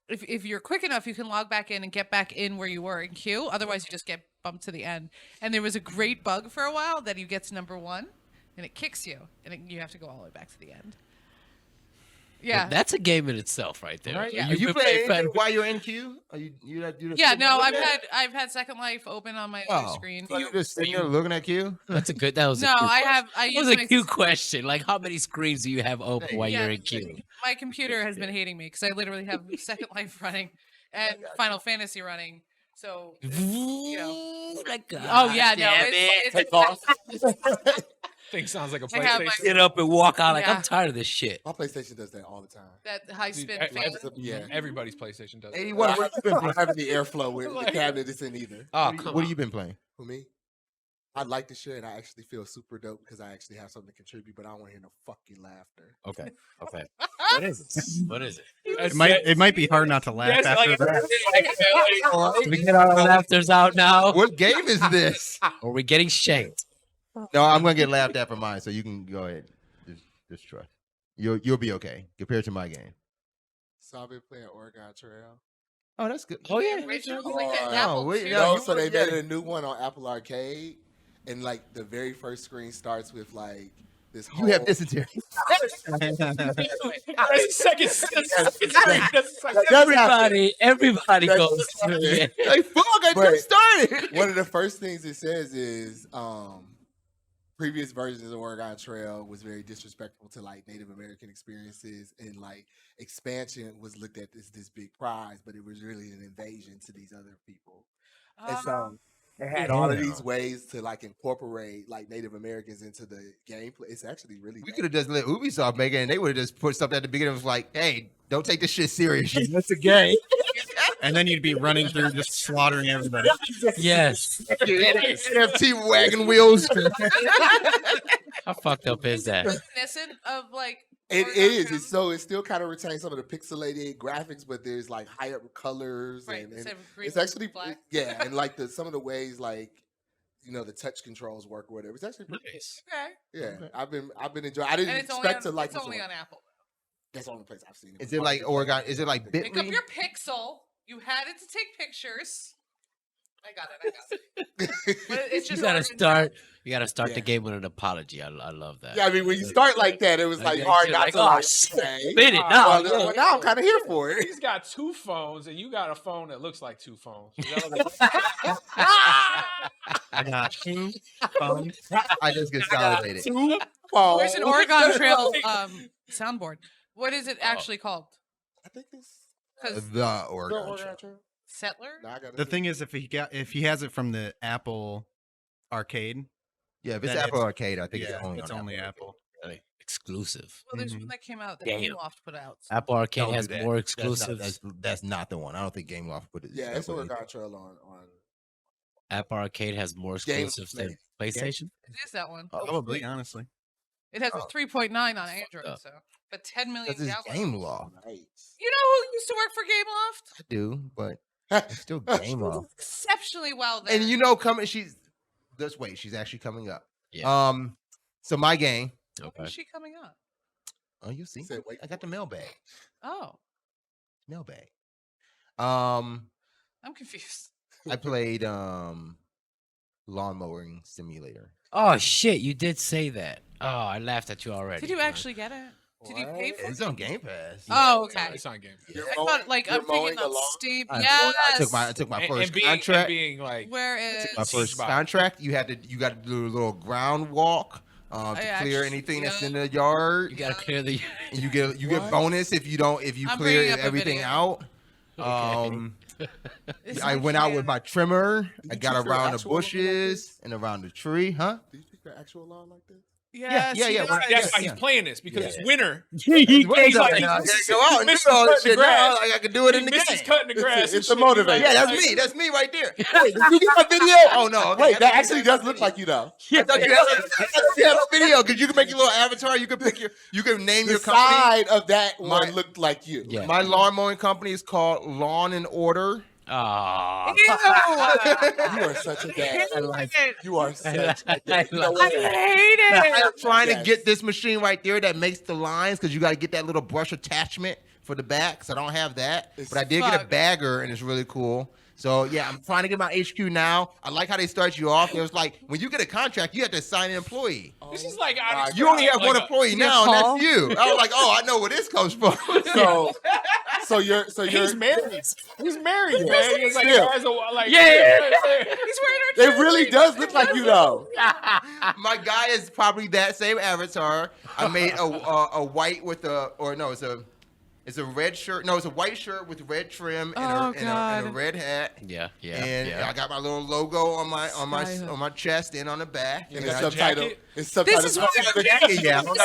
if you're quick enough, you can log back in and get back in where you were in queue. Otherwise, you just get bumped to the end. And there was a great bug for a while that you get to number 1, and it kicks you, and you have to go all the way back to the end. Yeah. That's a game in itself, right there. Right? Yeah. Are you been playing playing Final- while you're in queue? Are you Yeah, no, I've had Second Life open on my other Oh, screen. so you just sitting there looking at queue? That's a good. That was No, a cute I question. have. I That use was a my, cute question. Like, how many screens do you have open while Yeah. you're in queue? my computer has been hating me because I literally have Second Life running and Final Fantasy running. So, you know. Like, Oh yeah, no, damn it's Thing sounds like a I have my- PlayStation. Get up and walk out. Like, Yeah. I'm tired of this shit. My PlayStation does that all the time. that high Dude, spin I- fan. Yeah. Everybody's PlayStation does. it. 81. What have you been I playing? don't have any airflow with the cabinet it's in either. Oh, What come have on. you been playing? For me, I like to share, and I actually feel super dope because I actually have something to contribute, but I don't want to hear no fucking laughter. Okay. Okay. What is it? What is it? It might be hard not to laugh after that. We get our laughters out now. What game is this? Or we getting shanked? No, I'm gonna get laughed at for mine, so you can go ahead. Just trust. You'll be okay compared to my game. So I've been playing Oregon Trail. Oh, that's good. Oh yeah. Original, Oh, like an no, Apple wait, II. no, No, you so they wanna get made a new one on Apple Arcade, and like the very first screen starts with like this. You have whole- dysentery. That's the second screen. That's the second- Everybody That's- goes through it. Like, fuck, I But- just started. One of the first things it says is previous versions of Oregon Trail was very disrespectful to like Native American experiences, and like expansion was looked at as this big prize, but it was really an invasion to these other people. And so it had all of these ways to like incorporate like Native Americans into the gameplay. It's actually really We dope. could have just let Ubisoft make it, and they would have just put something at the beginning. It was like, hey, don't take this shit serious. That's a game. And then you'd be running through just slaughtering everybody. Yes. NFT wagon wheels. How fucked up is that? Reminiscent of like It Oregon is. Trail. It's so it still kind of retains some of the pixelated graphics, but there's like high up colors Right, and instead of green it's and actually black. yeah, and like some of the ways like the touch controls work or whatever. It's actually pretty Nice. Okay. yeah. I've been enjoying. I didn't And it's only expect on, to like it's this only one. on Apple. That's the only place I've seen it. Is it like Oregon? Is it like Pick up Bitly? your Pixel. You had it to take pictures. I got it. But it's You just gotta Oregon start. You gotta start the Yeah. game with an apology. I love that. Yeah, I mean when you start like that, it was like Yeah, hard you're not like, to oh, like shit. say. Spin it Well, now. Well, now I'm kind of here for it. He's got two phones, and you got a phone that looks like two phones. I got two phones. I just consolidated. Where's an Oregon Trail soundboard? What is it actually called? I think this. Because The Oregon Trail. Settler. No, I gotta The see. thing is, if he has it from the Apple Arcade, Yeah, if it's Then Apple it's- Arcade, I think yeah, it's only it's on only Apple. Apple. Really exclusive. Well, there's Mhm. one that came out that Damn. Gameloft put out. Apple Arcade Don't has do that. more That's not- exclusives. That's not the one. I don't think Game Loft put it. Yeah, that it's way. Oregon Trail on. Apple Arcade has more exclusives than PlayStation. It is that one. Probably, honestly. It has a 3.9 on Android, up. so but 10 million Because it's downloads. Game Loft. Nice. You know who used to work for Gameloft? I do, but it's still Game Loft. Exceptionally well there. And coming, let's wait, she's actually coming up. Yeah. So my game. When Okay. is she coming up? Oh, you see, Said wait I got the mailbag. Oh, Mailbag. I'm confused. I played lawn mowing simulator. Oh shit! You did say that. Oh, I laughed at you already. Did you actually get it? Did you pay for It's it? on Game Pass. Oh, okay. It's on Game. You're I mowing- thought like you're I'm thinking mowing on along? Steam. I Yes. took my And first being, contract. and being like, Where is? My first Spot. contract. You got to do a little ground walk to I clear actually- anything that's yeah. in the yard. You gotta clear the. And you get What? bonus if you I'm clear bringing up a everything video. out. It's I like went out with here. my trimmer. Did I you got choose your around the actual lawn like bushes and around the tree, huh? Do you pick the actual lawn like this? Yes, yeah, he yeah, does. when that's why Yeah. he's playing this because it's Yeah. winter. He's like, go out he and misses- do all he this misses cutting shit the now. grass. Like I can do it in the This is game. cutting the grass. it's and a shit. motivator. Yeah, that's Like, me. That's me right there. Wait, did you get my video? Oh no! Okay. Wait, that actually does look like you though. I thought you had a video because you can make your little avatar. You can you can name The your company. side of that My- one looked like you. Yeah. My lawn mowing company is called Lawn and Order. Oh. Ew. You are such a dad. You are such a dad. You know I what? hate it. I'm trying Yes. to get this machine right there that makes the lines because you got to get that little brush attachment for the back. So I don't have that, It's- but I did get a Fuck. bagger and it's really cool. So yeah, I'm trying to get my HQ now. I like how they start you off. It was like when you get a contract, you have to assign an employee. This is like You only have like one a- employee Your now, and call? that's you. I was like, oh, I know where this comes from. So you're He's married. He's married, man. He's like, Still. he has a, like He's wearing it really does look like you though. My guy is probably that same avatar. I made a white with it's a red shirt. No, it's a white shirt with red trim and, Oh, and a God. red hat. Yeah. And I got my little logo on my chest and on the back. And And it's I- subtitled. It's This subtitled. is why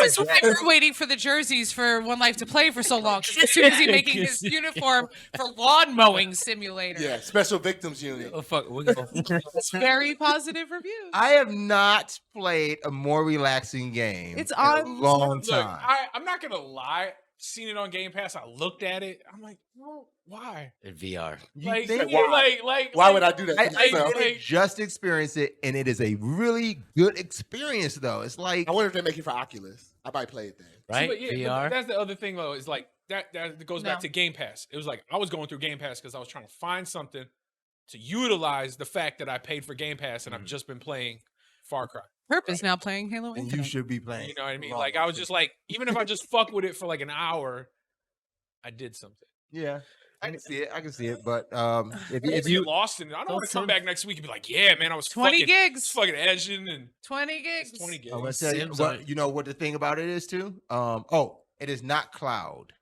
This is why we're waiting for the jerseys for One Life to Play for so long. 'Cause as soon as he's making his uniform for lawn mowing simulator. Yeah, special victims unit. Oh fuck. We're gonna... It's very positive reviews. I have not played a more relaxing game It's in on- a long Look, time. I'm not gonna lie. Seen it on Game Pass. I looked at it. I'm like, well, why? In VR. Like, think- Why would I do that? I, to myself? I just experienced it, and it is a really good experience, though. It's like I wonder if they make it for Oculus. I might play it then. Right? But yeah, VR. but that's the other thing though. Is like that goes back No. to Game Pass. It was like I was going through Game Pass because I was trying to find something to utilize the fact that I paid for Game Pass and I've just been playing Far Cry. Herp is now playing Halo and you Infinite. should be playing. You know what I mean? Like I was just like, even if I just fuck with it for like an hour, I did something. Yeah, I can see it. But if If you you lost in it, I don't want to come Sim- back next week and be like, yeah, man, I was 20 fucking, gigs. fucking edging and 20 gigs. 20 gigs. I'm gonna tell you, Sims on it. you know what the thing about it is too. It is not cloud.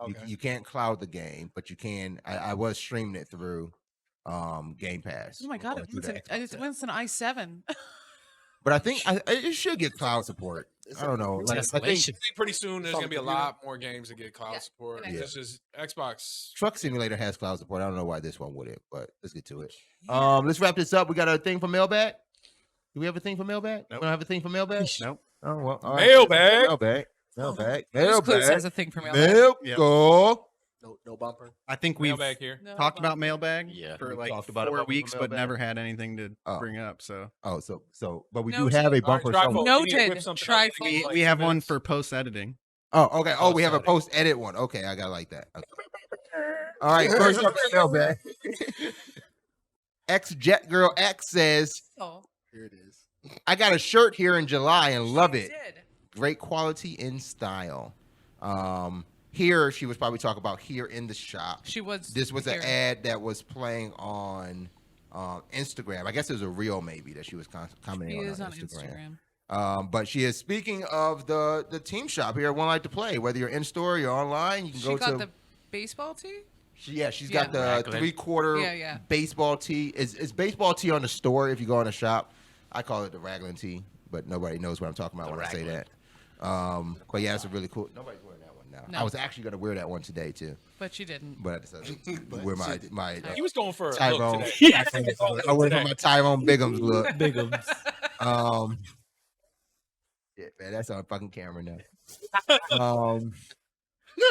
Okay. You can't cloud the game, but you can. I was streaming it through Game Pass. Oh my god, or through the Xbox app. it's an i7. But I think it should get cloud support. I don't know. Like, I think Escalation. I think pretty soon there's gonna be a Something, you know? lot more games that get cloud Yeah, support. it This is Xbox. Truck Simulator has cloud support. I don't know why this one wouldn't, but let's get to it. Let's wrap this up. We got a thing for mailbag. Do we have a thing for mailbag? Nope. We don't have a thing for mailbag. Nope. Oh well. All right. Mailbag. Mailbag. This Clues Mailbag. has a thing for mailbag. Milk. Yep. Go. No bumper. I think we've Mailbag here. No, talked but- about mailbag Yeah. for We like talked about it 4 before weeks, but mailbag. never had anything to Oh. bring up. So Oh, but we Noted. do have a All right, bumper drive somewhere. home. You need to whip Noted. something Try up. phone. we have one for post editing. Oh, okay. Oh, we have a Sorry. post edit one. Okay, I got like that. Okay. All right, first up, mailbag. X Jet Girl X says, Oh, Here it is. "I got a shirt here in July and love you it. did. Great quality in style." Here she was probably talking about here in the shop. She was. This was an here. ad that was playing on Instagram. I guess it was a reel maybe that she was commenting She on is on Instagram. Instagram. But she is speaking of the team shop here at One Life to Play. Whether you're in store, you're online, you can She go got to. the baseball tee. She's got the Raglan. 3/4 Yeah. baseball tee. Is baseball tee on the store if you go in the shop? I call it the Raglan tee, but nobody knows what I'm talking about The when I say Raglan. that. But yeah, it's a really cool. Nobody's wearing that one now. No. I was actually gonna wear that one today too, But she didn't. but I decided to But wear she did. my He was going for a Tyrone. look today. I went for my Tyrone Biggums look. Bigums. Yeah, man, that's on fucking camera now.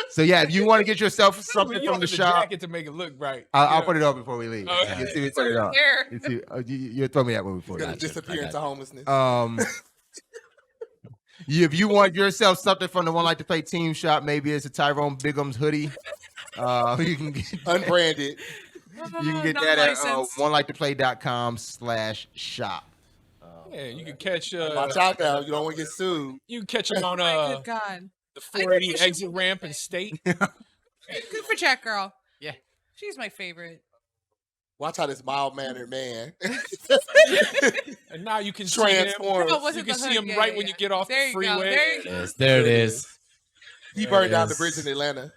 So yeah, if you want to get yourself something You from don't the have shop, jacket to make it look right. I'll Yeah. put it up before we leave. Okay. You see me put it up. Here. You see, you throw me that one before. Gonna You. disappear into homelessness. If you want yourself something from the One Like to Play team shop, maybe it's a Tyrone Biggums hoodie. You can get Unbranded. that at Non-licensed. oneliketoplay.com/shop. Yeah, you can catch. Watch out now. You don't want to get sued. You can catch him on My good God. the 480 exit ramp in State. Good for Jack Girl. Yeah. She's my favorite. Watch out, this mild-mannered man. And now you can see him. Transforms. No, it wasn't You can the see hood. him Yeah, right yeah, when yeah. you get off There the you go. freeway. There you go. Yes, there it is. He burned down the Yes. bridge in Atlanta.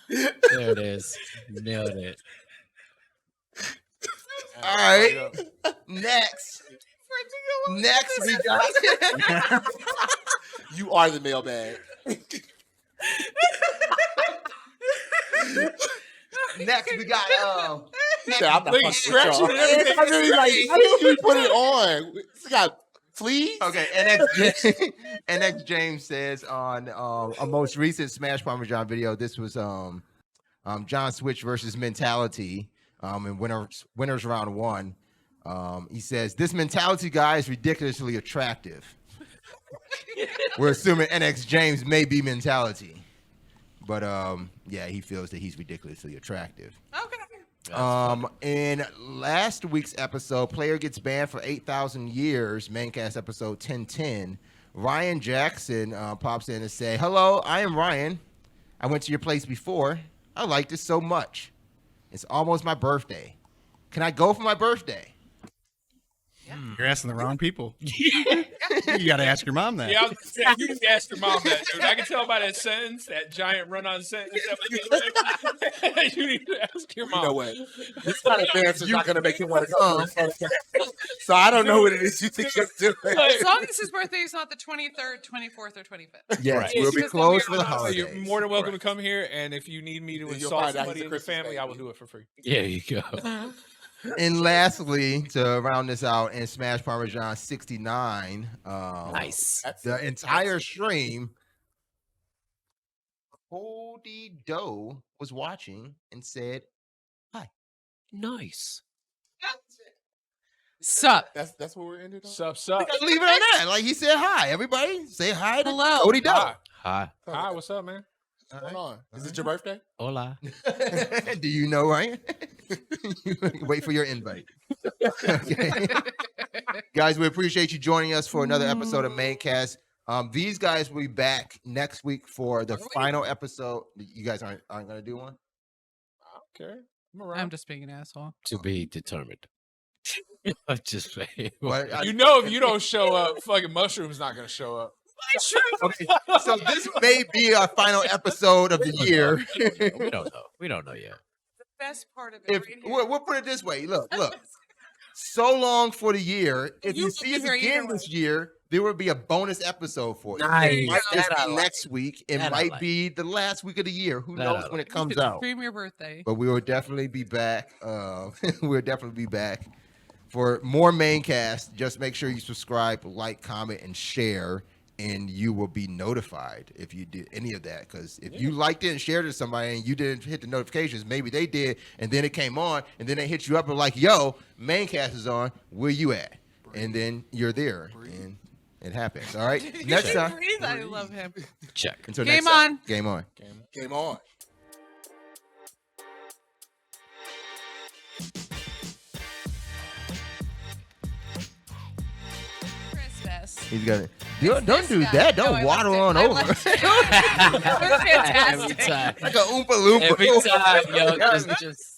There it is. Nailed it. All right. Next we got. You are the mailbag. Next we got. Shit, I'm not Look, fucking he's with y'all. scratching and everything. I really like. How did you put it on? It's got fleas. Okay, NX James says on a most recent Smash Parmesan video, this was John Switch versus Mentality in winners round 1. He says this Mentality guy is ridiculously attractive. We're assuming NX James may be Mentality, But yeah, he feels that he's ridiculously attractive. Okay. In last week's episode, player gets banned for 8,000 years. Maincast episode 1010. Ryan Jackson pops in and say, "Hello, I am Ryan. I went to your place before. I liked it so much. It's almost my birthday. Can I go for my birthday?" You're asking the wrong people. You got to ask your mom that. Yeah, I was gonna say, you need to ask your mom that, dude. I can tell by that sentence, that giant run-on sentence. You need to ask your mom. You know what? This kind of dance is not going to make him want to go. So I don't know what it is you think you're doing. As long as his birthday is not the 23rd, 24th, or 25th. Yes, Right. we'll be It's closed gonna for be the on- holidays. You're more than welcome to come here, and if you need me to You'll insult find out somebody he's a in your Christmas family, I will baby. do it for free. There you go. And lastly, to round this out, in Smash Parmesan 69, Nice. the entire stream, Cody Doe was watching and said, Nice. Sup? That's what we're ended on. Sup? leave it on that. Like he said, hi, everybody. Say hi to Hello. Cody Doe. Hi. Hi. Hi, what's up, man? What's going on? Is it your birthday? Hola. Do you know, Ryan? Wait for your invite. Okay. Guys, we appreciate you joining us for another episode of Maincast. These guys will be back next week for the final episode. You guys aren't going to do one? Okay. I'm around. I'm just being an asshole. To be determined. I'm just saying. What? You know, if you don't show up, fucking Mushroom's not going to show up. Okay, so this may be our final episode of the year. We don't know. We don't know yet. The best part of it. If right here. we'll put it this way, look. So long for the year. If you You see can us hear again either this year, there will be a bonus episode for you. Nice. It might just That I be like. next week. It That I might like. be the last week of the year. Who That knows I when it You comes could out? Stream your birthday. But we will definitely be back. We'll definitely be back for more Maincast. Just make sure you subscribe, like, comment, and share, and you will be notified if you did any of that. Because if you liked it and shared it to somebody and you didn't hit the notifications, maybe they did, and then it came on, and then they hit you up and like, yo, Maincast is on. Where you at? And then you're there, and it happens. All right. Next You time. breathe, I love him. Check. Until Game next time. on. Game on. Game on. Christmas. He's got it. Don't This do guy. that. No, Don't I waddle liked on it. I over. liked it. It was Every fantastic. time. Like a Oompa Loompa. Every time, yo. Just